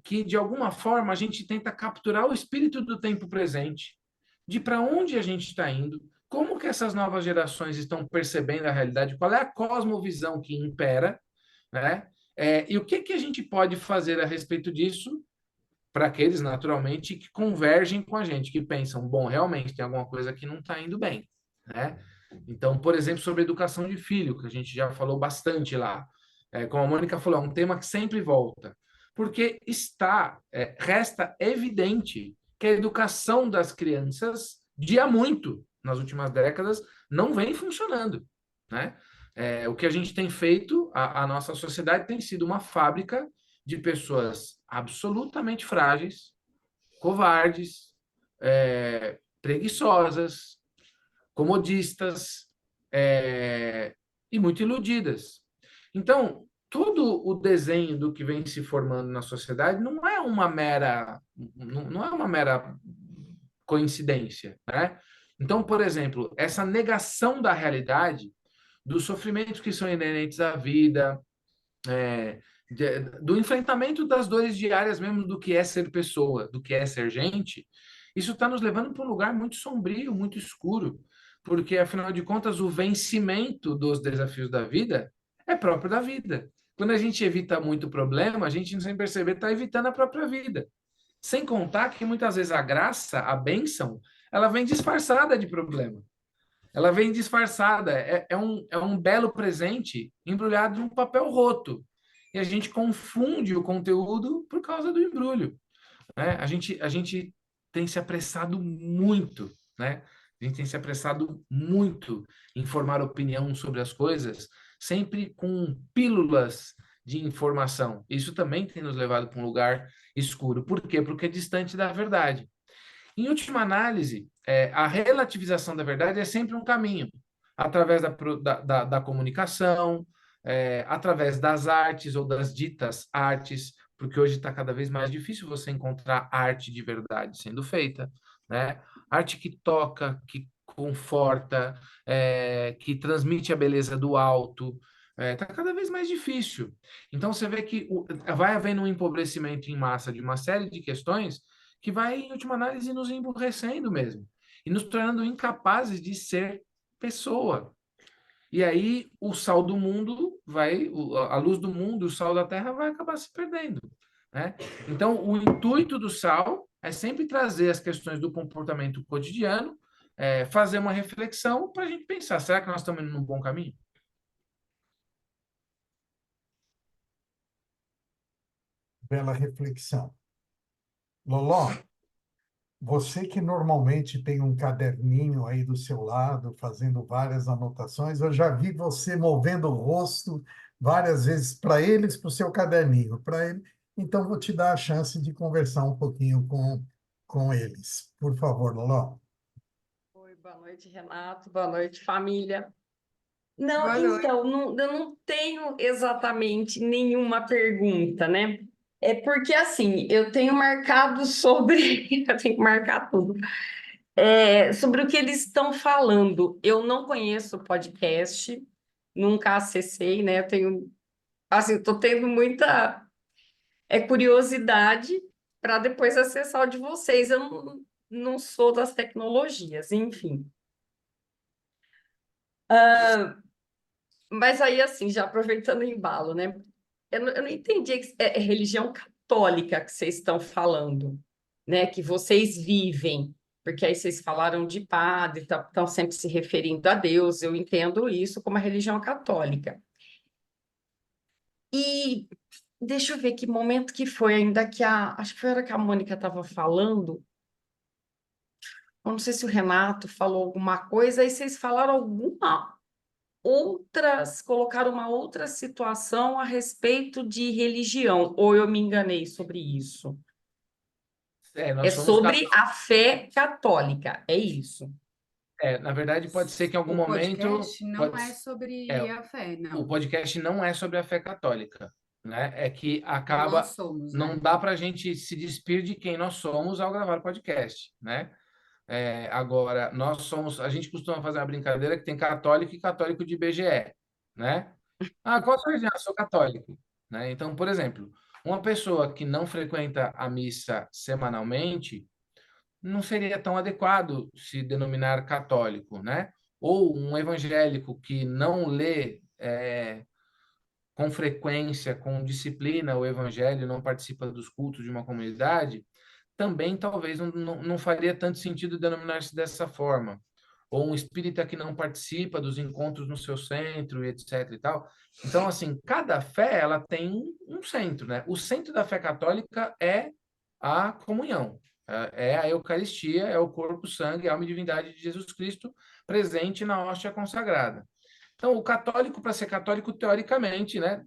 Que, de alguma forma, a gente tenta capturar o espírito do tempo presente, de para onde a gente está indo, como que essas novas gerações estão percebendo a realidade, qual é a cosmovisão que impera, né? E o que a gente pode fazer a respeito disso para aqueles, naturalmente, que convergem com a gente, que pensam, bom, realmente tem alguma coisa que não está indo bem, né? Então, por exemplo, sobre educação de filho, que a gente já falou bastante lá. Como a Mônica falou, é um tema que sempre volta, porque resta evidente que a educação das crianças, de há muito, nas últimas décadas, não vem funcionando, né? O que a gente tem feito, a nossa sociedade tem sido uma fábrica de pessoas absolutamente frágeis, covardes, preguiçosas, comodistas, e muito iludidas. Então, todo o desenho do que vem se formando na sociedade não é uma mera coincidência, né? Então, por exemplo, essa negação da realidade, dos sofrimentos que são inerentes à vida, do enfrentamento das dores diárias mesmo do que é ser pessoa, do que é ser gente, isso está nos levando para um lugar muito sombrio, muito escuro, porque, afinal de contas, o vencimento dos desafios da vida é próprio da vida. Quando a gente evita muito problema, a gente, sem perceber, está evitando a própria vida. Sem contar que, muitas vezes, a graça, a bênção, ela vem disfarçada de problema. Ela vem disfarçada, é um belo presente embrulhado em um papel roto. E a gente confunde o conteúdo por causa do embrulho, né? A gente tem se apressado muito, né? A gente tem se apressado muito em formar opinião sobre as coisas, sempre com pílulas de informação. Isso também tem nos levado para um lugar escuro. Por quê? Porque é distante da verdade. Em última análise, a relativização da verdade é sempre um caminho, através da comunicação, através das artes ou das ditas artes, porque hoje está cada vez mais difícil você encontrar arte de verdade sendo feita, né? Arte que toca, que conforta, que transmite a beleza do alto, está cada vez mais difícil. Então, você vê que vai havendo um empobrecimento em massa de uma série de questões que vai, em última análise, nos emburrecendo mesmo e nos tornando incapazes de ser pessoa. E aí o sal do mundo a luz do mundo, o sal da terra vai acabar se perdendo, né? Então, o intuito do sal é sempre trazer as questões do comportamento cotidiano, fazer uma reflexão para a gente pensar, será que nós estamos indo num bom caminho? Bela reflexão. Loló, você que normalmente tem um caderninho aí do seu lado, fazendo várias anotações, eu já vi você movendo o rosto várias vezes para eles, para o seu caderninho, para ele. Então, vou te dar a chance de conversar um pouquinho com eles. Por favor, Loló. Oi, boa noite, Renato. Boa noite, família. Não, Boa noite. então, eu não tenho exatamente nenhuma pergunta, né? É porque, assim, eu tenho marcado sobre... Eu tenho que marcar tudo. Sobre o que eles estão falando. Eu não conheço o podcast, nunca acessei, né? Eu tenho... Assim, estou tendo muita curiosidade para depois acessar o de vocês. Eu não sou das tecnologias, enfim. Mas aí, assim, já aproveitando o embalo, né? Eu não entendi que é religião católica que vocês estão falando, né? Que vocês vivem, porque aí vocês falaram de padre, estão sempre se referindo a Deus. Eu entendo isso como a religião católica. E deixa eu ver que momento que foi, ainda que acho que foi a hora que a Mônica estava falando. Eu não sei se o Renato falou alguma coisa, aí vocês falaram colocaram uma outra situação a respeito de religião, ou eu me enganei sobre isso? Nós É somos sobre a fé católica, é isso. na verdade, pode ser que em algum O momento podcast não é sobre é, a fé, o não. podcast não é sobre a fé católica, né? É que Nós somos, não né? dá para a gente se despir de quem nós somos ao gravar o podcast, né? Agora, a gente costuma fazer uma brincadeira que tem católico e católico de IBGE, né? Ah, qual a sua religião? Eu sou católico, né? Então, por exemplo, uma pessoa que não frequenta a missa semanalmente não seria tão adequado se denominar católico, né? Ou um evangélico que não lê com frequência, com disciplina, o evangelho, não participa dos cultos de uma comunidade, também talvez não faria tanto sentido denominar-se dessa forma. Ou um espírita que não participa dos encontros no seu centro, etc. e tal. Então, assim, cada fé ela tem um centro, né? O centro da fé católica é a comunhão, é a Eucaristia, é o corpo, sangue, alma e divindade de Jesus Cristo presente na hóstia consagrada. Então, o católico, para ser católico, teoricamente, né,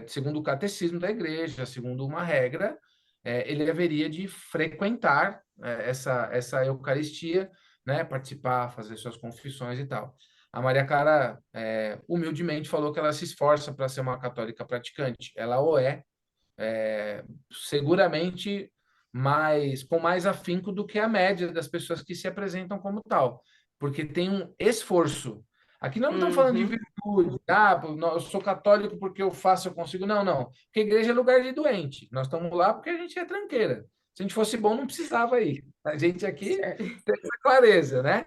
segundo o catecismo da igreja, segundo uma regra, ele haveria de frequentar essa Eucaristia, né, participar, fazer suas confissões e tal. A Maria Clara, humildemente, falou que ela se esforça para ser uma católica praticante. Ela o seguramente com mais afinco do que a média das pessoas que se apresentam como tal, porque tem um esforço. Aqui nós não estamos falando de Uhum. virtude, eu sou católico porque eu faço, eu consigo. Não, não. Porque a igreja é lugar de doente. Nós estamos lá porque a gente é tranqueira. Se a gente fosse bom, não precisava ir. A gente aqui Certo. tem essa clareza, né?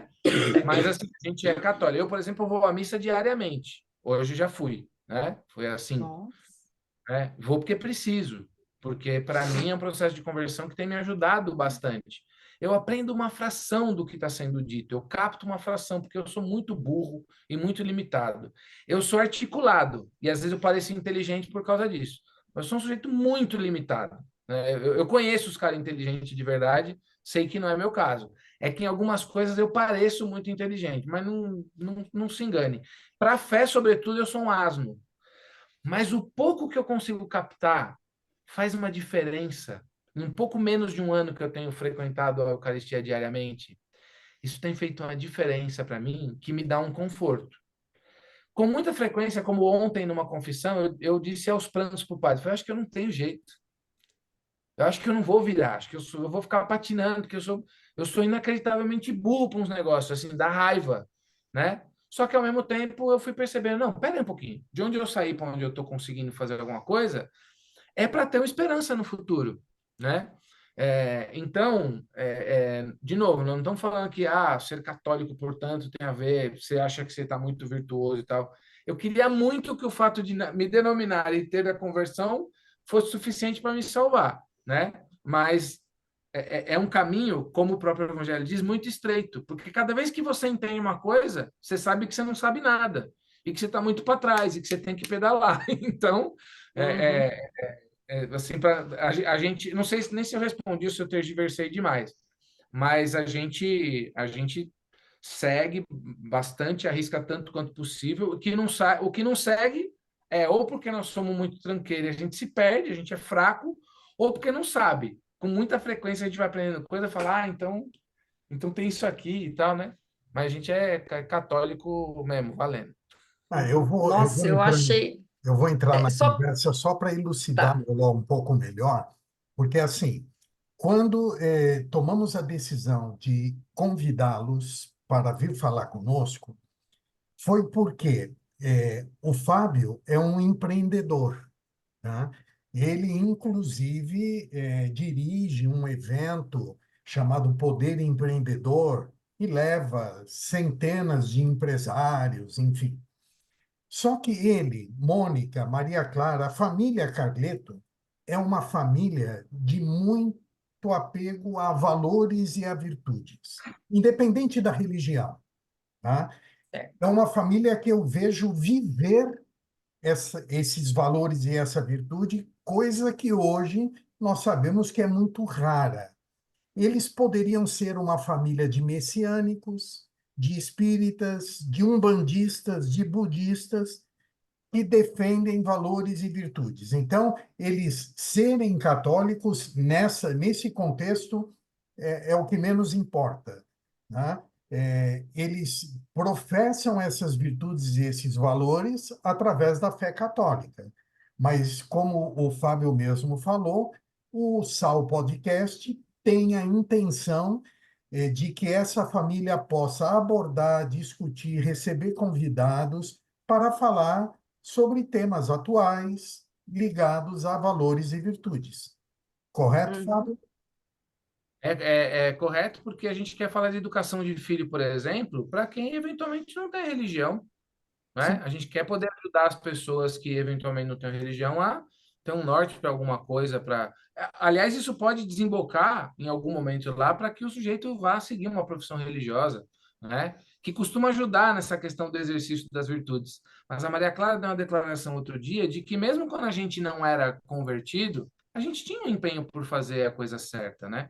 Mas assim, a gente é católico. Eu, por exemplo, vou à missa diariamente. Hoje já fui, né? Foi assim. Nossa. Vou porque preciso, porque para mim é um processo de conversão que tem me ajudado bastante. Eu aprendo uma fração do que está sendo dito, eu capto uma fração, porque eu sou muito burro e muito limitado. Eu sou articulado, e às vezes eu pareço inteligente por causa disso. Mas eu sou um sujeito muito limitado, né? Eu conheço os caras inteligentes de verdade, sei que não é meu caso. É que em algumas coisas eu pareço muito inteligente, mas não se engane. Para a fé, sobretudo, eu sou um asno. Mas o pouco que eu consigo captar faz uma diferença. Em um pouco menos de um ano que eu tenho frequentado a Eucaristia diariamente, isso tem feito uma diferença para mim que me dá um conforto. Com muita frequência, como ontem numa confissão, eu disse aos prantos para o padre, eu acho que eu não tenho jeito. Eu acho que eu não vou virar, acho que eu vou ficar patinando, porque eu sou inacreditavelmente burro para uns negócios, assim, dá raiva, né? Só que ao mesmo tempo eu fui percebendo, não, pera aí um pouquinho, de onde eu saí para onde eu estou conseguindo fazer alguma coisa, é para ter uma esperança no futuro, né? Então, de novo, não estamos falando que ser católico, portanto, tem a ver, você acha que você está muito virtuoso e tal. Eu queria muito que o fato de me denominar e ter a conversão fosse suficiente para me salvar, né? Mas é um caminho, como o próprio Evangelho diz, muito estreito, porque cada vez que você entende uma coisa, você sabe que você não sabe nada, e que você está muito para trás, e que você tem que pedalar. Então, Uhum. assim, a gente, não sei nem se eu respondi ou se eu tergiversei demais, mas a gente segue bastante, arrisca tanto quanto possível. O que não segue é ou porque nós somos muito tranqueiros, a gente se perde, a gente é fraco, ou porque não sabe. Com muita frequência a gente vai aprendendo coisa, falar, então tem isso aqui e tal, né? Mas a gente é católico mesmo, valendo. Nossa, eu achei. Eu vou entrar na Só. conversa só para elucidar Tá. um pouco melhor, porque assim, quando tomamos a decisão de convidá-los para vir falar conosco, foi porque o Fábio é um empreendedor, tá? Ele, inclusive, dirige um evento chamado Poder Empreendedor e leva centenas de empresários, enfim. Só que ele, Mônica, Maria Clara, a família Carleto é uma família de muito apego a valores e a virtudes, independente da religião, tá? É uma família que eu vejo viver esses valores e essa virtude, coisa que hoje nós sabemos que é muito rara. Eles poderiam ser uma família de messiânicos, de espíritas, de umbandistas, de budistas, que defendem valores e virtudes. Então, eles serem católicos nesse contexto é o que menos importa, né? Eles professam essas virtudes e esses valores através da fé católica. Mas, como o Fábio mesmo falou, o Sal Podcast tem a intenção de que essa família possa abordar, discutir, receber convidados para falar sobre temas atuais ligados a valores e virtudes. Correto, Uhum. Fábio? É correto porque a gente quer falar de educação de filho, por exemplo, para quem eventualmente não tem religião. né? A gente quer poder ajudar as pessoas que eventualmente não têm religião a ter um norte para alguma coisa, para... Aliás, isso pode desembocar em algum momento lá para que o sujeito vá seguir uma profissão religiosa, né? Que costuma ajudar nessa questão do exercício das virtudes. Mas a Maria Clara deu uma declaração outro dia de que mesmo quando a gente não era convertido, a gente tinha um empenho por fazer a coisa certa, né?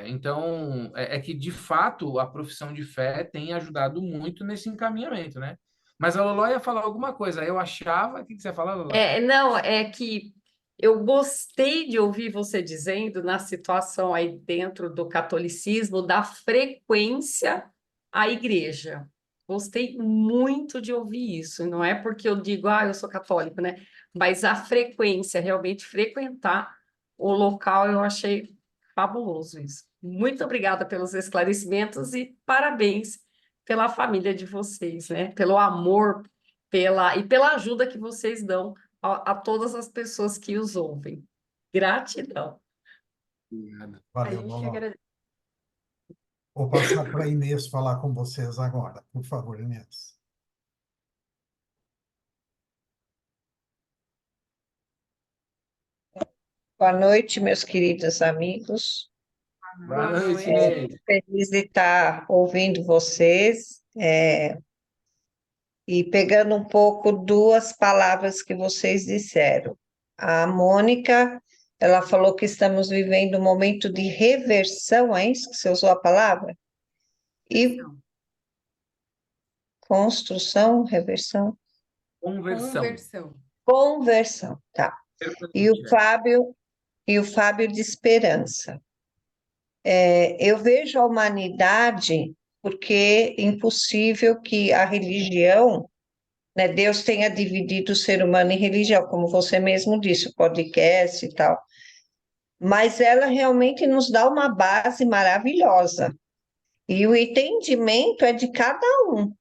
Então, é que de fato a profissão de fé tem ajudado muito nesse encaminhamento, né? Mas a Loló ia falar alguma coisa. Eu achava. O que você ia falar, Loló? Não, é que eu gostei de ouvir você dizendo na situação aí dentro do catolicismo da frequência à igreja. Gostei muito de ouvir isso. Não é porque eu digo, eu sou católico, né? Mas a frequência, realmente frequentar o local, eu achei fabuloso isso. Muito obrigada pelos esclarecimentos e parabéns pela família de vocês, né? Pelo amor e pela ajuda que vocês dão a todas as pessoas que os ouvem. Gratidão. Obrigado. A Valeu, gente que Loló. agradece. Vou passar para a Inês falar com vocês agora. Por favor, Inês. Boa noite, meus queridos amigos. Boa Boa noite, noite. Inês. Feliz de estar ouvindo vocês, e pegando um pouco duas palavras que vocês disseram. A Mônica, ela falou que estamos vivendo um momento de reversão, é isso que você usou a palavra? E construção, reversão, Conversão. conversão, tá. E o Fábio de esperança. Eu vejo a humanidade porque é impossível que a religião, né, Deus tenha dividido o ser humano em religião, como você mesmo disse, o podcast e tal, mas ela realmente nos dá uma base maravilhosa. E o entendimento é de cada um,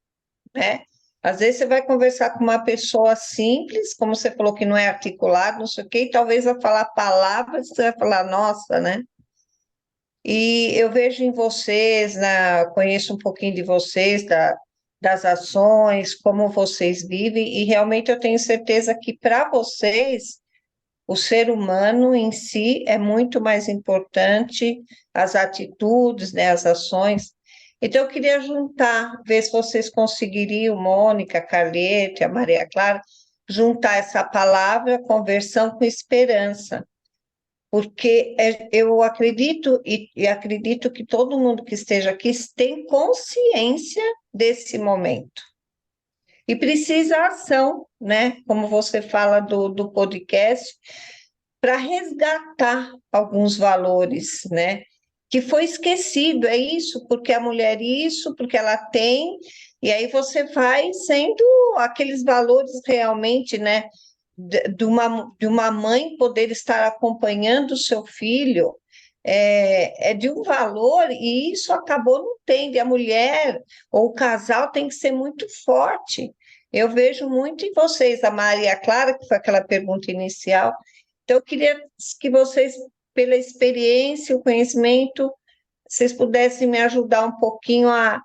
né? Às vezes você vai conversar com uma pessoa simples, como você falou que não é articulado, não sei o quê, e talvez vai falar palavras, você vai falar, nossa, né? E eu vejo em vocês, conheço um pouquinho de vocês, das ações, como vocês vivem, e realmente eu tenho certeza que para vocês, o ser humano em si é muito mais importante, as atitudes, né, as ações. Então, eu queria juntar, ver se vocês conseguiriam, Mônica, Carlete, a Maria Clara, juntar essa palavra, conversão com esperança, porque eu acredito e acredito que todo mundo que esteja aqui tem consciência desse momento. E precisa ação, né? Como você fala do podcast, para resgatar alguns valores, né? Que foi esquecido, é isso, porque a mulher isso, porque ela tem, e aí você vai sendo aqueles valores realmente, né? De uma mãe poder estar acompanhando o seu filho, é de um valor, e isso acabou não tendo, e a mulher ou o casal tem que ser muito forte. Eu vejo muito em vocês, a Maria Clara, que foi aquela pergunta inicial, então eu queria que vocês, pela experiência, o conhecimento, vocês pudessem me ajudar um pouquinho a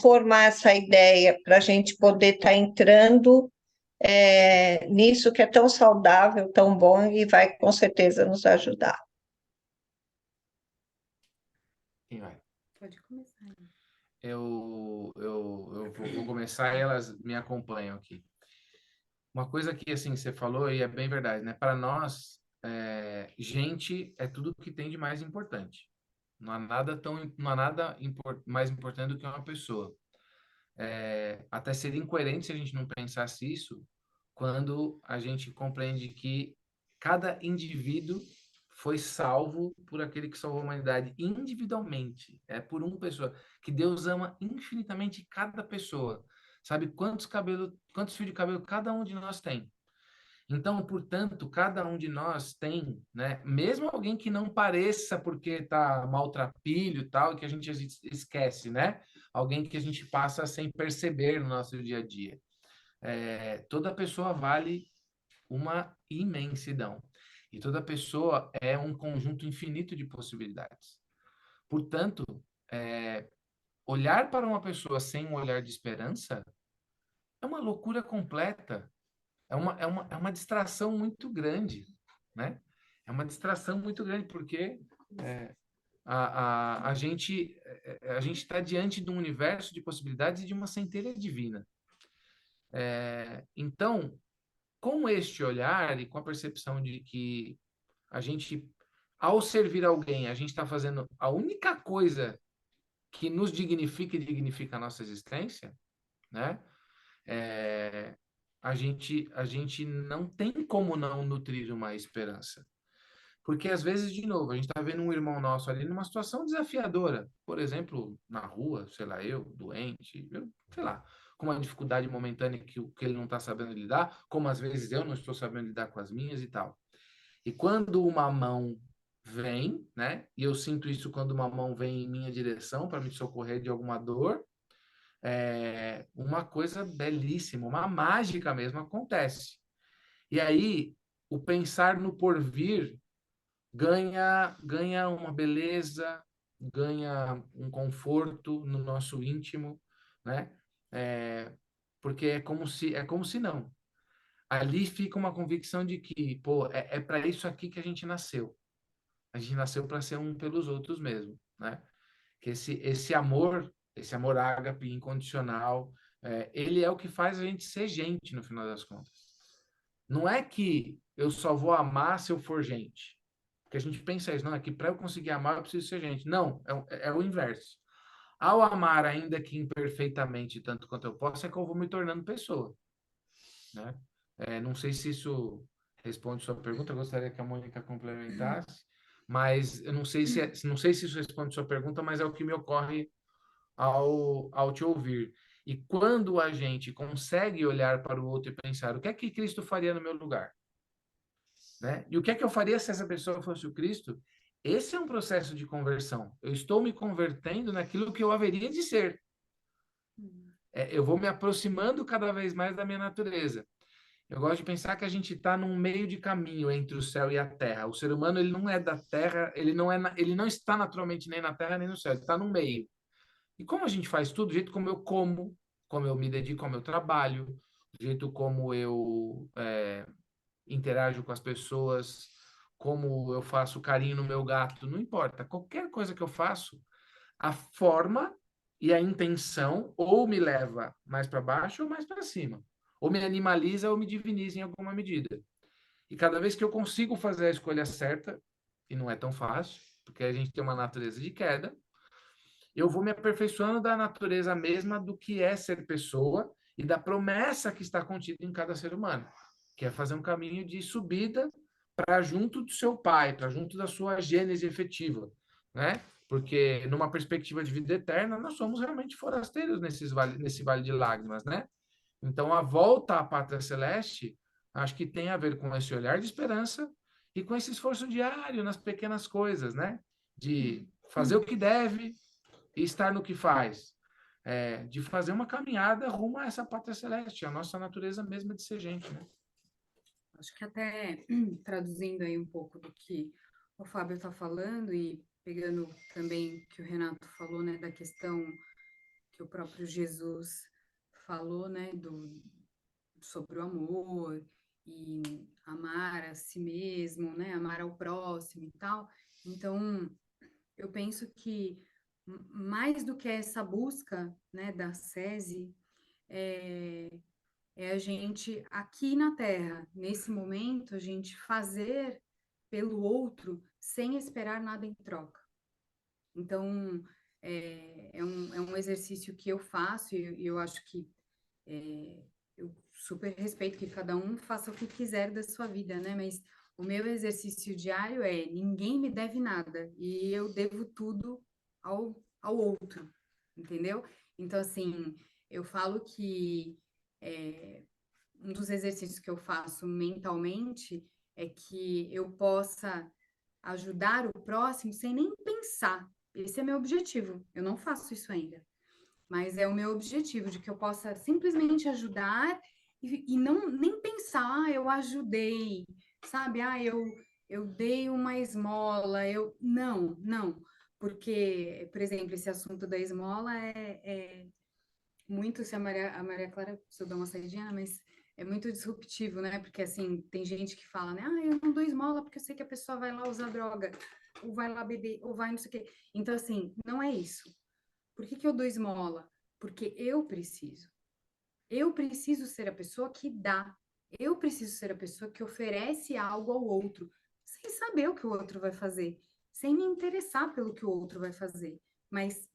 formar essa ideia, para a gente poder estar entrando nisso que é tão saudável, tão bom e vai com certeza nos ajudar. Quem vai? Pode começar. Eu vou começar e elas me acompanham aqui. Uma coisa que, assim, você falou, e é bem verdade, né? Para nós, gente é tudo que tem de mais importante. Não há nada mais importante do que uma pessoa. Até seria incoerente se a gente não pensasse isso quando a gente compreende que cada indivíduo foi salvo por aquele que salvou a humanidade individualmente, por uma pessoa, que Deus ama infinitamente cada pessoa. Sabe quantos fios de cabelo cada um de nós tem? Então, portanto, cada um de nós tem, né? Mesmo alguém que não pareça porque tá maltrapilho e tal, que a gente esquece, né? Alguém que a gente passa sem perceber no nosso dia a dia. Toda pessoa vale uma imensidão. E toda pessoa é um conjunto infinito de possibilidades. Portanto, olhar para uma pessoa sem um olhar de esperança é uma loucura completa. É uma distração muito grande, né? É uma distração muito grande, porque a gente está diante de um universo de possibilidades e de uma centelha divina. Então, com este olhar e com a percepção de que a gente, ao servir alguém, a gente está fazendo a única coisa que nos dignifica e dignifica a nossa existência, né? A gente não tem como não nutrir uma esperança. Porque, às vezes, de novo, a gente está vendo um irmão nosso ali numa situação desafiadora. Por exemplo, na rua, sei lá, doente, sei lá, com uma dificuldade momentânea que ele não está sabendo lidar, como às vezes eu não estou sabendo lidar com as minhas e tal. E quando uma mão vem, né? E eu sinto isso quando uma mão vem em minha direção para me socorrer de alguma dor, uma coisa belíssima, uma mágica mesmo acontece. E aí, o pensar no porvir ganha uma beleza, ganha um conforto no nosso íntimo, né? Porque é como se não. Ali fica uma convicção de que, pô, é para isso aqui que a gente nasceu. A gente nasceu para ser um pelos outros mesmo, né? Que esse amor ágape, incondicional, ele é o que faz a gente ser gente, no final das contas. Não é que eu só vou amar se eu for gente. Porque a gente pensa isso, não, é que para eu conseguir amar eu preciso ser gente. Não, é o inverso. Ao amar, ainda que imperfeitamente, tanto quanto eu posso, é que eu vou me tornando pessoa, né? Não sei se isso responde sua pergunta, eu gostaria que a Mônica complementasse, mas eu não sei se isso responde sua pergunta, mas é o que me ocorre ao te ouvir. E quando a gente consegue olhar para o outro e pensar, o que é que Cristo faria no meu lugar? Né? E o que é que eu faria se essa pessoa fosse o Cristo? Esse é um processo de conversão. Eu estou me convertendo naquilo que eu haveria de ser. Eu vou me aproximando cada vez mais da minha natureza. Eu gosto de pensar que a gente está num meio de caminho entre o céu e a terra. O ser humano, ele não é da terra, ele não está naturalmente nem na terra nem no céu, ele está no meio. E como a gente faz tudo, do jeito como eu me dedico ao meu trabalho, do jeito como eu interajo com as pessoas, como eu faço carinho no meu gato, não importa. Qualquer coisa que eu faço, a forma e a intenção ou me leva mais para baixo ou mais para cima. Ou me animaliza ou me diviniza em alguma medida. E cada vez que eu consigo fazer a escolha certa, e não é tão fácil, porque a gente tem uma natureza de queda, eu vou me aperfeiçoando da natureza mesma do que é ser pessoa e da promessa que está contida em cada ser humano, que é fazer um caminho de subida para junto do seu pai, para junto da sua gênese efetiva, né? Porque numa perspectiva de vida eterna, nós somos realmente forasteiros nesse vale de lágrimas, né? Então, a volta à pátria celeste, acho que tem a ver com esse olhar de esperança e com esse esforço diário nas pequenas coisas, né? De fazer o que deve, e estar no que faz, de fazer uma caminhada rumo a essa pátria celeste, a nossa natureza mesma de ser gente, né? Acho que até traduzindo aí um pouco do que o Fábio está falando e pegando também o que o Renato falou, né, da questão que o próprio Jesus falou, né, sobre o amor e amar a si mesmo, né, amar ao próximo e tal. Então, eu penso que mais do que essa busca, né, da SESI, é a gente aqui na Terra, nesse momento, a gente fazer pelo outro sem esperar nada em troca. Então, é um exercício que eu faço e eu acho que eu super respeito que cada um faça o que quiser da sua vida, né? Mas o meu exercício diário é ninguém me deve nada e eu devo tudo ao outro, entendeu? Então, assim, eu falo que um dos exercícios que eu faço mentalmente é que eu possa ajudar o próximo sem nem pensar. Esse é meu objetivo. Eu não faço isso ainda, mas é o meu objetivo de que eu possa simplesmente ajudar e não nem pensar, eu ajudei, sabe? Eu dei uma esmola, não, porque, por exemplo, esse assunto da esmola muito se a Maria Clara precisou dar uma saidinha, mas é muito disruptivo, né? Porque assim, tem gente que fala, né? Ah, eu não dou esmola porque eu sei que a pessoa vai lá usar droga, ou vai lá beber, ou vai não sei o quê. Então, assim, não é isso. Por que que eu dou esmola? Porque eu preciso. Eu preciso ser a pessoa que dá. Eu preciso ser a pessoa que oferece algo ao outro, sem saber o que o outro vai fazer, sem me interessar pelo que o outro vai fazer. Mas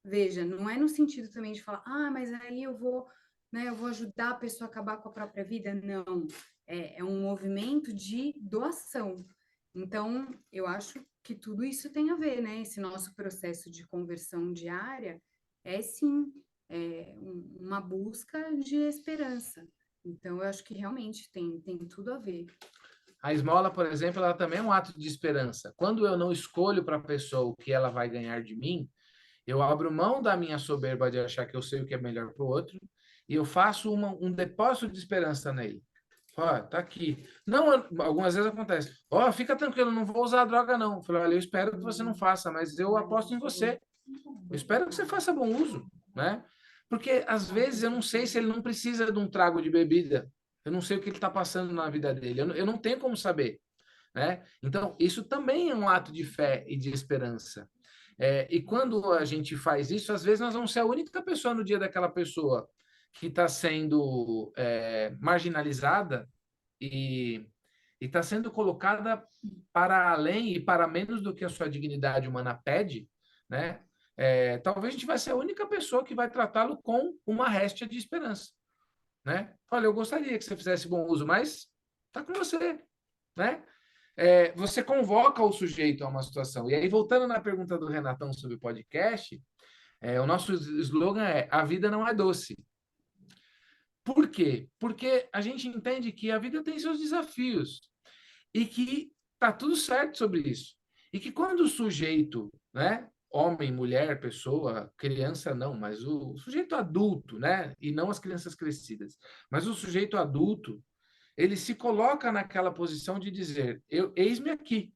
veja, não é no sentido também de falar, ah, mas aí eu vou, né, eu vou ajudar a pessoa a acabar com a própria vida. Não, é um movimento de doação. Então, eu acho que tudo isso tem a ver, né? Esse nosso processo de conversão diária é sim uma busca de esperança. Então, eu acho que realmente tem tudo a ver. A esmola, por exemplo, ela também é um ato de esperança. Quando eu não escolho para a pessoa o que ela vai ganhar de mim, eu abro mão da minha soberba de achar que eu sei o que é melhor para o outro e eu faço um depósito de esperança nele. Ó, tá aqui. Não, algumas vezes acontece. Ó, fica tranquilo, não vou usar a droga, não. Eu falei, olha, eu espero que você não faça, mas eu aposto em você. Eu espero que você faça bom uso, né? Porque, às vezes, eu não sei se ele não precisa de um trago de bebida. Eu não sei o que ele está passando na vida dele. Eu não tenho como saber, né? Então, isso também é um ato de fé e de esperança. E quando a gente faz isso, às vezes nós vamos ser a única pessoa no dia daquela pessoa que está sendo marginalizada e está sendo colocada para além e para menos do que a sua dignidade humana pede, né? Talvez a gente vai ser a única pessoa que vai tratá-lo com uma réstia de esperança, né? Olha, eu gostaria que você fizesse bom uso, mas está com você, né? Você convoca o sujeito a uma situação. E aí, voltando na pergunta do Renatão sobre o podcast, o nosso slogan é: a vida não é doce. Por quê? Porque a gente entende que a vida tem seus desafios e que tá tudo certo sobre isso. E que quando o sujeito, né, homem, mulher, pessoa, criança não, mas o sujeito adulto, né, e não as crianças crescidas, mas o sujeito adulto, ele se coloca naquela posição de dizer: eis-me aqui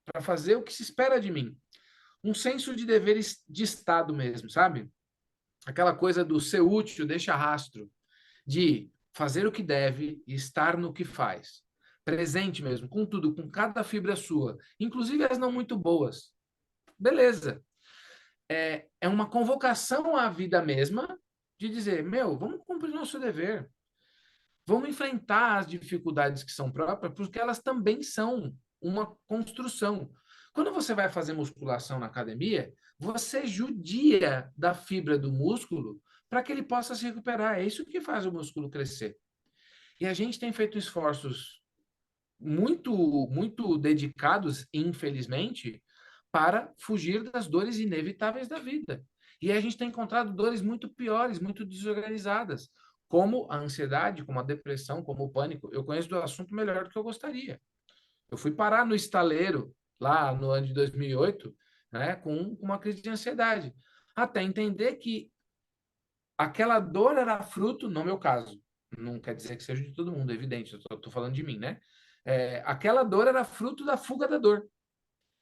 para fazer o que se espera de mim. Um senso de deveres de Estado mesmo, sabe? Aquela coisa do ser útil, deixa rastro, de fazer o que deve e estar no que faz. Presente mesmo, com tudo, com cada fibra sua, inclusive as não muito boas. Beleza. É uma convocação à vida mesma de dizer: meu, vamos cumprir nosso dever. Vamos enfrentar as dificuldades que são próprias, porque elas também são uma construção. Quando você vai fazer musculação na academia, você judia da fibra do músculo para que ele possa se recuperar. É isso que faz o músculo crescer. E a gente tem feito esforços muito, muito dedicados, infelizmente, para fugir das dores inevitáveis da vida. E a gente tem encontrado dores muito piores, muito desorganizadas, como a ansiedade, como a depressão, como o pânico. Eu conheço do assunto melhor do que eu gostaria. Eu fui parar no estaleiro, lá no ano de 2008, né, com uma crise de ansiedade, até entender que aquela dor era fruto, no meu caso, não quer dizer que seja de todo mundo, é evidente, eu estou falando de mim, né? Aquela dor era fruto da fuga da dor.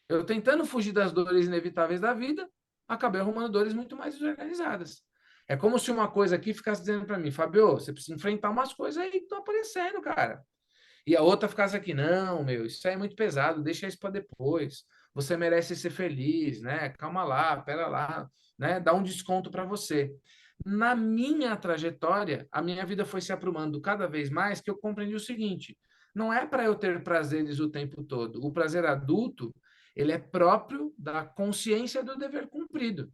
Eu tentando fugir das dores inevitáveis da vida, acabei arrumando dores muito mais desorganizadas. É como se uma coisa aqui ficasse dizendo para mim: Fabio, você precisa enfrentar umas coisas aí que estão aparecendo, cara. E a outra ficasse aqui: não, meu, isso aí é muito pesado, deixa isso para depois. Você merece ser feliz, né? Calma lá, pera lá, né? Dá um desconto para você. Na minha trajetória, a minha vida foi se aprumando cada vez mais, que eu compreendi o seguinte: não é para eu ter prazeres o tempo todo. O prazer adulto, ele é próprio da consciência do dever cumprido.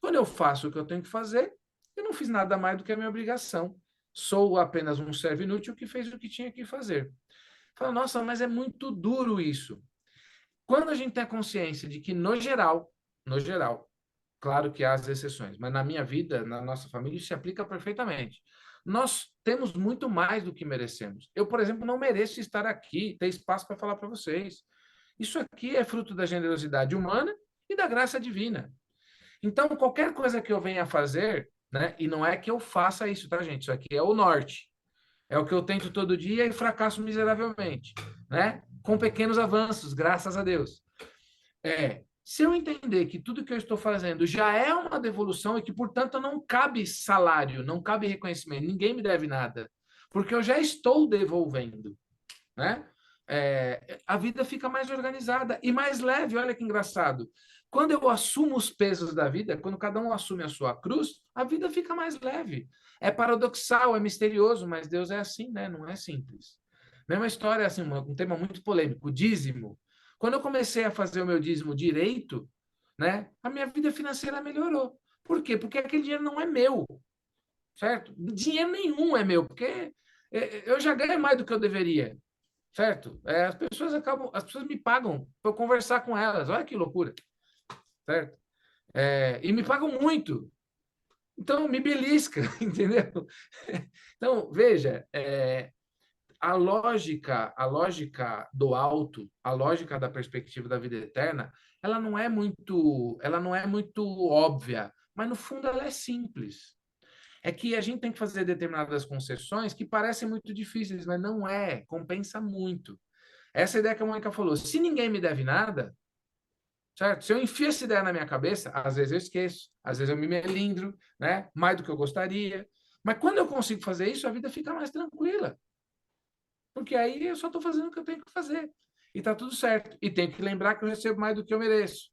Quando eu faço o que eu tenho que fazer, eu não fiz nada mais do que a minha obrigação. Sou apenas um servo inútil que fez o que tinha que fazer. Fala, nossa, mas é muito duro isso. Quando a gente tem a consciência de que, no geral, claro que há as exceções, mas na minha vida, na nossa família, isso se aplica perfeitamente. Nós temos muito mais do que merecemos. Eu, por exemplo, não mereço estar aqui, ter espaço para falar para vocês. Isso aqui é fruto da generosidade humana e da graça divina. Então, qualquer coisa que eu venha fazer, né, e não é que eu faça isso, tá, gente? Isso aqui é o norte. É o que eu tento todo dia e fracasso miseravelmente, né? Com pequenos avanços, graças a Deus. Se eu entender que tudo que eu estou fazendo já é uma devolução e que, portanto, não cabe salário, não cabe reconhecimento, ninguém me deve nada, porque eu já estou devolvendo, né? A vida fica mais organizada e mais leve. Olha que engraçado. Quando eu assumo os pesos da vida, quando cada um assume a sua cruz, a vida fica mais leve. É paradoxal, é misterioso, mas Deus é assim, né? Não é simples. Mesma história, assim, um tema muito polêmico, o dízimo. Quando eu comecei a fazer o meu dízimo direito, né, a minha vida financeira melhorou. Por quê? Porque aquele dinheiro não é meu, certo? Dinheiro nenhum é meu, porque eu já ganho mais do que eu deveria, certo? As pessoas me pagam para eu conversar com elas. Olha que loucura, certo? E me pagam muito. Então, me belisca, entendeu? Então, veja, a lógica do alto, a lógica da perspectiva da vida eterna, ela não é muito óbvia, mas no fundo ela é simples. É que a gente tem que fazer determinadas concessões que parecem muito difíceis, mas não é, compensa muito. Essa ideia que a Mônica falou, se ninguém me deve nada, certo? Se eu enfio essa ideia na minha cabeça, às vezes eu esqueço, às vezes eu me melindro, né? Mais do que eu gostaria. Mas quando eu consigo fazer isso, a vida fica mais tranquila. Porque aí eu só estou fazendo o que eu tenho que fazer. E está tudo certo. E tenho que lembrar que eu recebo mais do que eu mereço.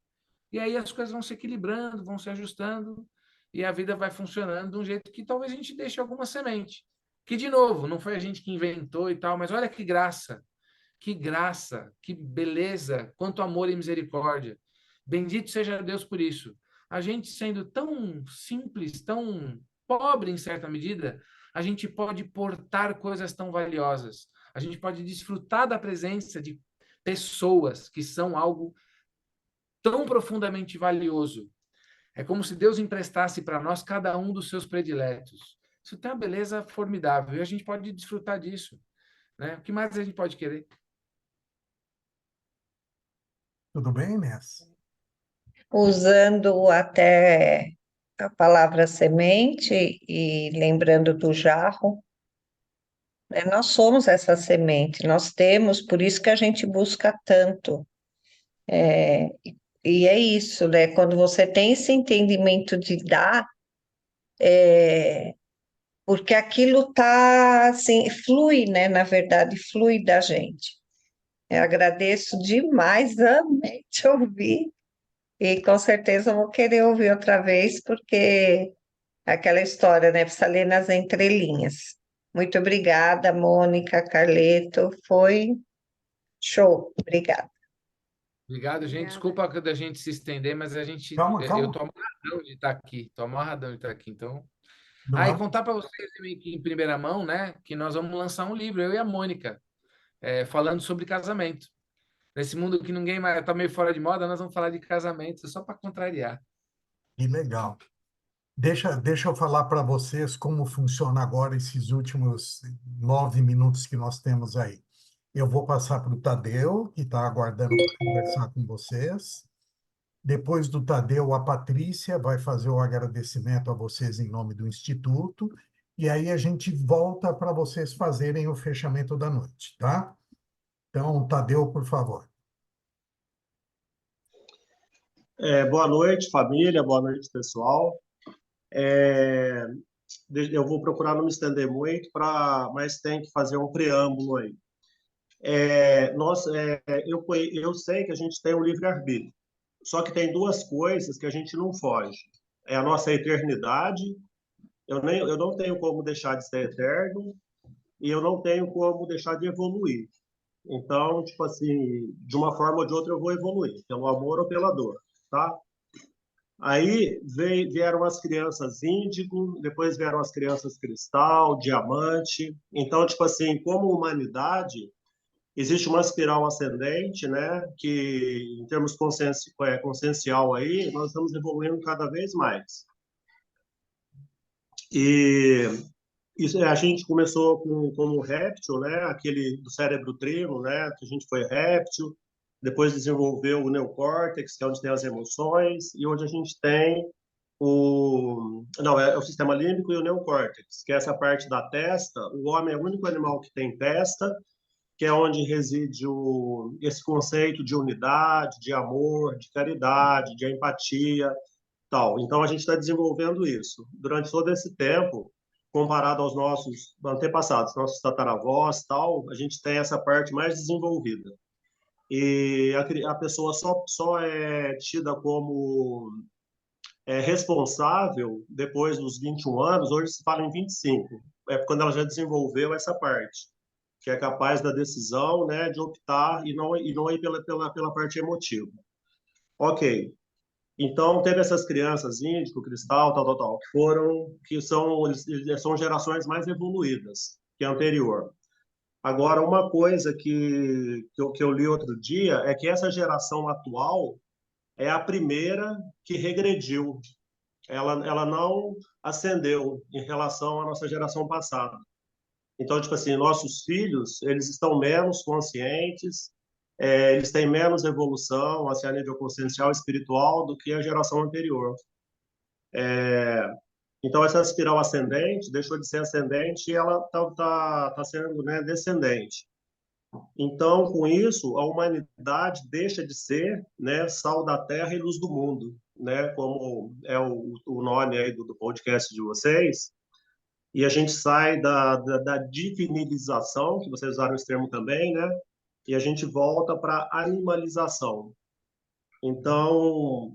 E aí as coisas vão se equilibrando, vão se ajustando, e a vida vai funcionando de um jeito que talvez a gente deixe alguma semente. Que, de novo, não foi a gente que inventou e tal, mas olha que graça, que beleza, quanto amor e misericórdia. Bendito seja Deus por isso. A gente sendo tão simples, tão pobre em certa medida, a gente pode portar coisas tão valiosas. A gente pode desfrutar da presença de pessoas que são algo tão profundamente valioso. É como se Deus emprestasse para nós cada um dos seus prediletos. Isso tem uma beleza formidável e a gente pode desfrutar disso, né? O que mais a gente pode querer? Tudo bem, Inês? Usando até a palavra semente e lembrando do jarro, né, nós somos essa semente, nós temos, por isso que a gente busca tanto. É, e é isso, né? Quando você tem esse entendimento de dar, porque aquilo tá assim, flui, né? Na verdade, flui da gente. Eu agradeço demais, amei te ouvir. E com certeza eu vou querer ouvir outra vez, porque é aquela história, né? Precisa ler nas entrelinhas. Muito obrigada, Mônica, Carleto. Foi show. Obrigada. Obrigado, gente. Obrigada. Desculpa da gente se estender, mas Calma, eu calma. tô amarradão de estar aqui. Tô amarradão de estar aqui. Então, Não é? e contar para vocês meio que em primeira mão, né, que nós vamos lançar um livro, eu e a Mônica, falando sobre casamento. Nesse mundo que ninguém mais está meio fora de moda, nós vamos falar de casamento, só para contrariar. Que legal. Deixa eu falar para vocês como funciona agora esses últimos 9 minutos que nós temos aí. Eu vou passar para o Tadeu, que está aguardando para conversar com vocês. Depois do Tadeu, a Patrícia vai fazer o agradecimento a vocês em nome do Instituto. E aí a gente volta para vocês fazerem o fechamento da noite, tá? Então, Tadeu, por favor. Boa noite, família, boa noite, pessoal. Eu vou procurar não me estender muito, mas tem que fazer um preâmbulo aí. Eu sei que a gente tem um livre-arbítrio, só que tem duas coisas que a gente não foge. É a nossa eternidade, eu não tenho como deixar de ser eterno, e eu não tenho como deixar de evoluir. Então, tipo assim, de uma forma ou de outra eu vou evoluir, pelo amor ou pela dor, tá? Aí vieram as crianças índigo, depois vieram as crianças cristal, diamante. Então, tipo assim, como humanidade, existe uma espiral ascendente, né? Que, em termos consciencial aí, nós estamos evoluindo cada vez mais. E isso, a gente começou como réptil, né? Aquele do cérebro trino, né? Que a gente foi réptil. Depois desenvolveu o neocórtex, que é onde tem as emoções, e hoje a gente tem é o sistema límbico e o neocórtex, que é essa parte da testa. O homem é o único animal que tem testa, que é onde reside esse conceito de unidade, de amor, de caridade, de empatia, tal. Então, a gente está desenvolvendo isso. Durante todo esse tempo, comparado aos nossos antepassados, nossos tataravós, tal, a gente tem essa parte mais desenvolvida. E a pessoa só é tida como responsável depois dos 21 anos, hoje se fala em 25, quando ela já desenvolveu essa parte, que é capaz da decisão, né, de optar e não ir pela parte emotiva. Ok. Então, teve essas crianças, Índico, Cristal, tal, que são gerações mais evoluídas que a anterior. Agora, uma coisa que eu li outro dia é que essa geração atual é a primeira que regrediu. Ela não ascendeu em relação à nossa geração passada. Então, tipo assim, nossos filhos, eles estão menos conscientes, eles têm menos evolução, assim, a nível consciencial e espiritual do que a geração anterior. Então, essa espiral ascendente deixou de ser ascendente e ela tá sendo, né, descendente. Então, com isso, a humanidade deixa de ser, né, sal da terra e luz do mundo, né, como é o nome aí do podcast de vocês, e a gente sai da divinilização, que vocês usaram esse termo também, né, e a gente volta para a animalização. Então,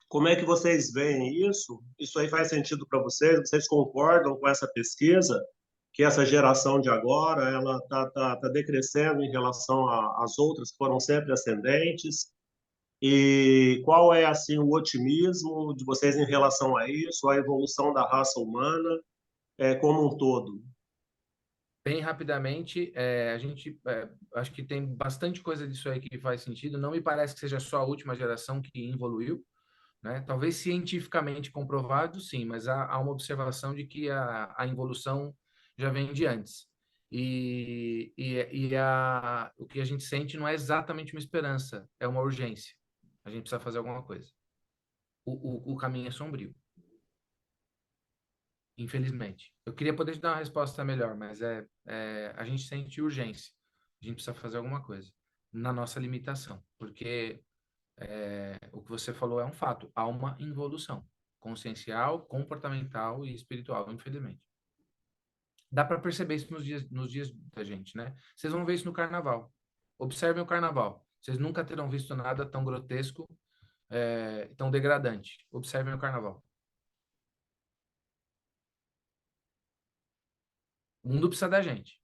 como é que vocês veem isso? Isso aí faz sentido para vocês? Vocês concordam com essa pesquisa? Que essa geração de agora ela tá decrescendo em relação às outras que foram sempre ascendentes. E qual é assim o otimismo de vocês em relação a isso, a evolução da raça humana como um todo? Bem rapidamente, a gente acho que tem bastante coisa disso aí que faz sentido. Não me parece que seja só a última geração que evoluiu, né? Talvez cientificamente comprovado, sim, mas há uma observação de que a evolução já vem de antes. O que a gente sente não é exatamente uma esperança, é uma urgência. A gente precisa fazer alguma coisa. O caminho é sombrio. Infelizmente. Eu queria poder te dar uma resposta melhor, mas a gente sente urgência. A gente precisa fazer alguma coisa na nossa limitação, porque o que você falou é um fato. Há uma involução consciencial, comportamental e espiritual, infelizmente. Dá para perceber isso nos dias da gente, né? Vocês vão ver isso no carnaval. Observem o carnaval. Vocês nunca terão visto nada tão grotesco, tão degradante. Observem o carnaval. O mundo precisa da gente.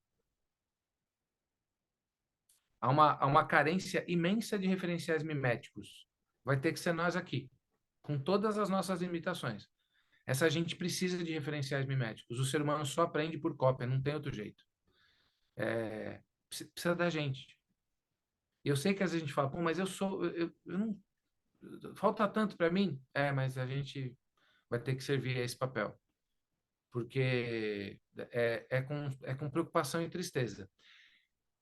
Há uma carência imensa de referenciais miméticos. Vai ter que ser nós aqui, com todas as nossas limitações. Essa gente precisa de referenciais miméticos. O ser humano só aprende por cópia, não tem outro jeito. Precisa da gente. Eu sei que às vezes a gente fala, pô, mas eu não... Falta tanto para mim. Mas a gente vai ter que servir a esse papel. Porque é com preocupação e tristeza.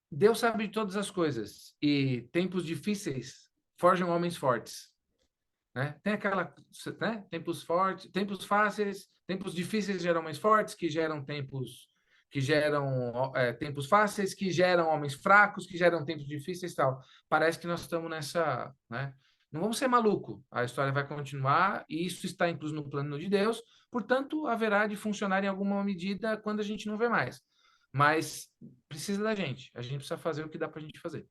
Deus sabe de todas as coisas. E tempos difíceis forjam homens fortes. Né? Tem aquela, né? Tempos fortes, tempos fáceis, tempos difíceis geram homens fortes, que geram tempos fáceis, que geram homens fracos, que geram tempos difíceis e tal. Parece que nós estamos nessa, né? Não vamos ser maluco. A história vai continuar e isso está incluso no plano de Deus. Portanto, haverá de funcionar em alguma medida quando a gente não vê mais. Mas precisa da gente. A gente precisa fazer o que dá para a gente fazer.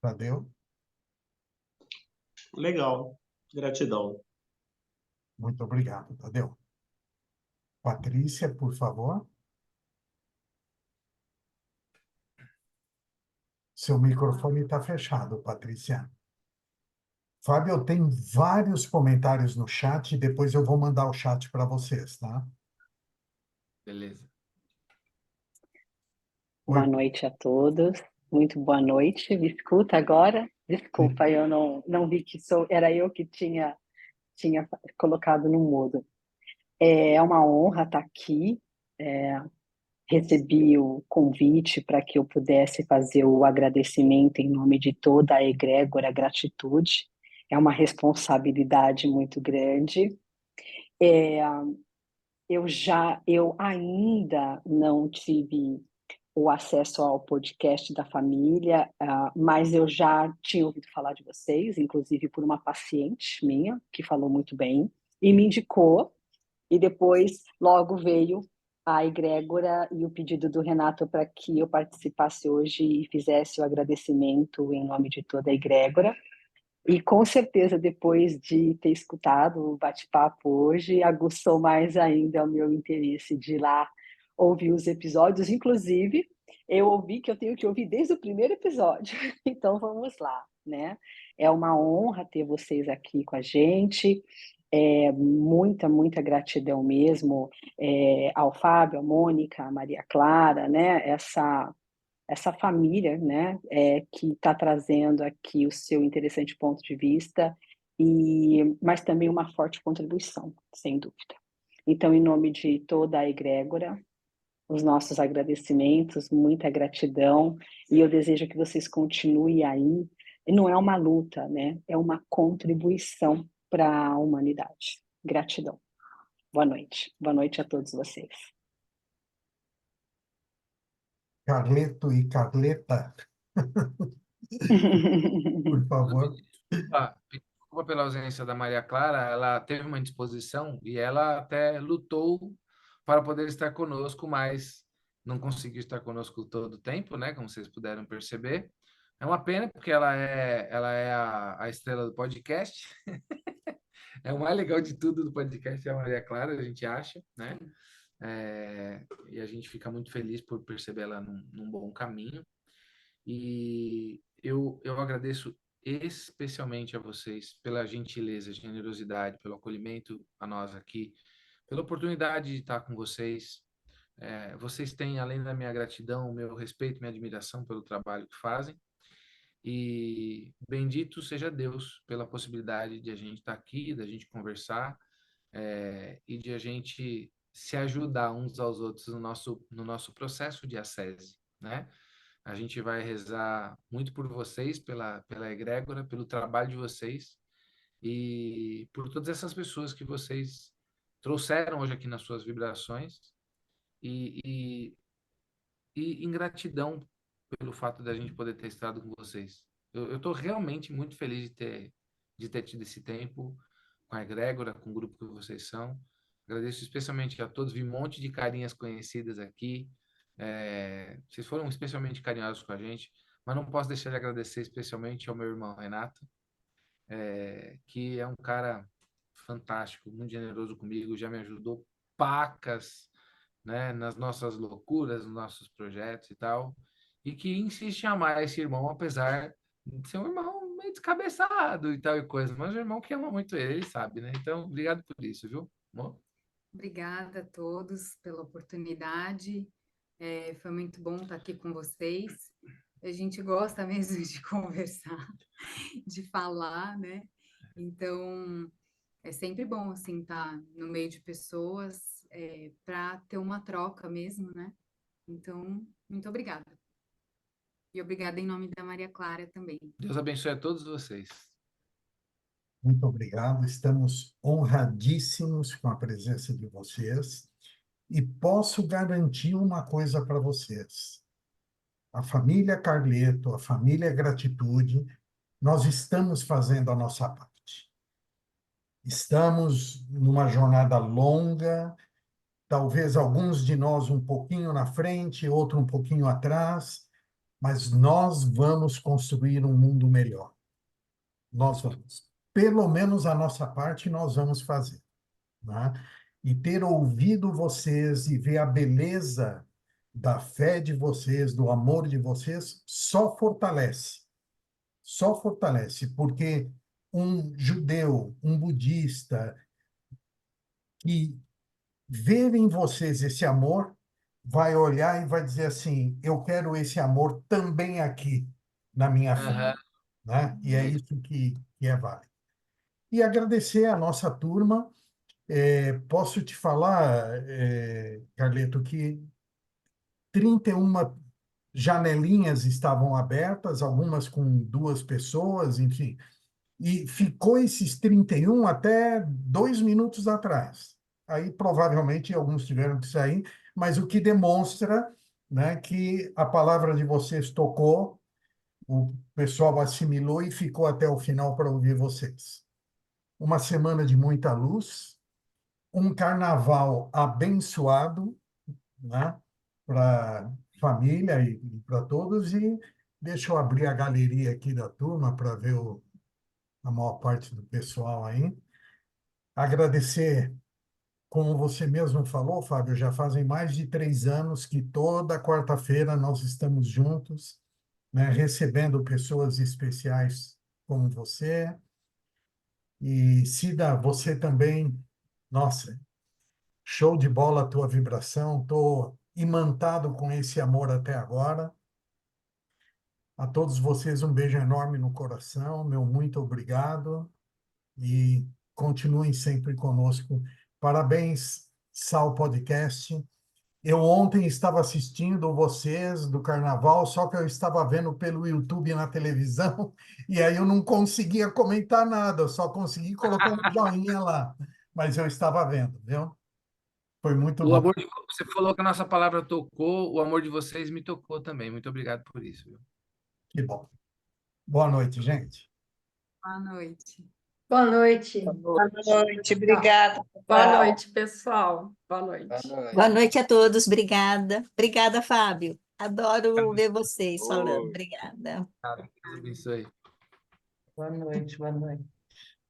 Tadeu? Legal. Gratidão. Muito obrigado, Tadeu. Patrícia, por favor. Seu microfone está fechado, Patrícia. Fábio, eu tenho vários comentários no chat e depois eu vou mandar o chat para vocês, tá? Beleza. Boa noite a todos. Muito boa noite. Me escuta agora? Desculpa, eu não vi que era eu que tinha colocado no mudo. É uma honra estar aqui. Recebi o convite para que eu pudesse fazer o agradecimento em nome de toda a egrégora Gratitude. É uma responsabilidade muito grande. eu ainda não tive o acesso ao podcast da família, mas eu já tinha ouvido falar de vocês, inclusive por uma paciente minha, que falou muito bem, e me indicou, e depois logo veio a egrégora e o pedido do Renato para que eu participasse hoje e fizesse o agradecimento em nome de toda a egrégora. E com certeza, depois de ter escutado o bate-papo hoje, aguçou mais ainda o meu interesse de ir lá ouvir os episódios. Inclusive, eu ouvi que eu tenho que ouvir desde o primeiro episódio. Então, vamos lá, né? É uma honra ter vocês aqui com a gente. Muita, muita gratidão mesmo ao Fábio, à Mônica, à Maria Clara, né? Essa família, né, que está trazendo aqui o seu interessante ponto de vista, mas também uma forte contribuição, sem dúvida. Então, em nome de toda a egrégora, os nossos agradecimentos, muita gratidão, e eu desejo que vocês continuem aí. Não é uma luta, né? É uma contribuição para a humanidade. Gratidão. Boa noite. Boa noite a todos vocês. Carleto e Carleta, por favor. Desculpa pela ausência da Maria Clara, ela teve uma indisposição e ela até lutou para poder estar conosco, mas não conseguiu estar conosco todo o tempo, né? Como vocês puderam perceber. É uma pena, porque ela é a estrela do podcast. É o mais legal de tudo do podcast, é a Maria Clara, a gente acha, né? E a gente fica muito feliz por perceber ela num bom caminho. E eu agradeço especialmente a vocês pela gentileza, generosidade, pelo acolhimento a nós aqui, pela oportunidade de estar com vocês. Vocês têm, além da minha gratidão, o meu respeito, minha admiração pelo trabalho que fazem. E bendito seja Deus pela possibilidade de a gente estar aqui, da gente conversar, e de a gente se ajudar uns aos outros no nosso processo de ascese, né? A gente vai rezar muito por vocês, pela egrégora, pelo trabalho de vocês e por todas essas pessoas que vocês trouxeram hoje aqui nas suas vibrações e em gratidão pelo fato da gente poder ter estado com vocês. Eu estou realmente muito feliz de ter tido esse tempo com a egrégora, com o grupo que vocês são. Agradeço especialmente a todos, vi um monte de carinhas conhecidas aqui. Vocês foram especialmente carinhosos com a gente, mas não posso deixar de agradecer especialmente ao meu irmão Renato, que é um cara fantástico, muito generoso comigo, já me ajudou pacas, né, nas nossas loucuras, nos nossos projetos e tal, e que insiste em amar esse irmão, apesar de ser um irmão meio descabeçado e tal e coisa, mas um irmão que ama muito ele sabe, né? Então, obrigado por isso, viu, amor? Obrigada a todos pela oportunidade. Foi muito bom estar aqui com vocês. A gente gosta mesmo de conversar, de falar, né? Então, é sempre bom, assim, estar no meio de pessoas, para ter uma troca mesmo, né? Então, muito obrigada. E obrigada em nome da Maria Clara também. Deus abençoe a todos vocês. Muito obrigado. Estamos honradíssimos com a presença de vocês e posso garantir uma coisa para vocês. A família Carleto, a família Gratitude, nós estamos fazendo a nossa parte. Estamos numa jornada longa, talvez alguns de nós um pouquinho na frente, outro um pouquinho atrás, mas nós vamos construir um mundo melhor. Nós vamos. Pelo menos a nossa parte nós vamos fazer, né? E ter ouvido vocês e ver a beleza da fé de vocês, do amor de vocês, só fortalece. Só fortalece, porque um judeu, um budista, que vê em vocês esse amor, vai olhar e vai dizer assim, eu quero esse amor também aqui na minha fé, né? E é isso que é válido. E agradecer a nossa turma. Posso te falar, Carleto, que 31 janelinhas estavam abertas, algumas com 2 pessoas, enfim. E ficou esses 31 até 2 minutos atrás. aí provavelmente alguns tiveram que sair, mas o que demonstra, né, que a palavra de vocês tocou, o pessoal assimilou e ficou até o final para ouvir vocês. Uma semana de muita luz, um carnaval abençoado, né, para família e para todos. E deixa eu abrir a galeria aqui da turma para ver a maior parte do pessoal aí. Agradecer, como você mesmo falou, Fábio, já fazem mais de 3 anos que toda quarta-feira nós estamos juntos, né, recebendo pessoas especiais como você. E Cida, você também, nossa, show de bola a tua vibração, estou imantado com esse amor até agora. A todos vocês um beijo enorme no coração, meu muito obrigado e continuem sempre conosco. Parabéns, Sal Podcast. Eu ontem estava assistindo vocês do Carnaval, só que eu estava vendo pelo YouTube na televisão, e aí eu não conseguia comentar nada, eu só consegui colocar um joinha lá, mas eu estava vendo, viu? Foi muito O bom. amor de, você falou que a nossa palavra tocou, o amor de vocês me tocou também. Muito obrigado por isso. Viu? Que bom. Boa noite, gente. Boa noite. Boa noite. Boa noite, obrigada. Boa noite, pessoal. Boa noite. Boa noite a todos, obrigada. Obrigada, Fábio. Adoro ver vocês falando. Obrigada. Deus abençoe. Boa noite, boa noite.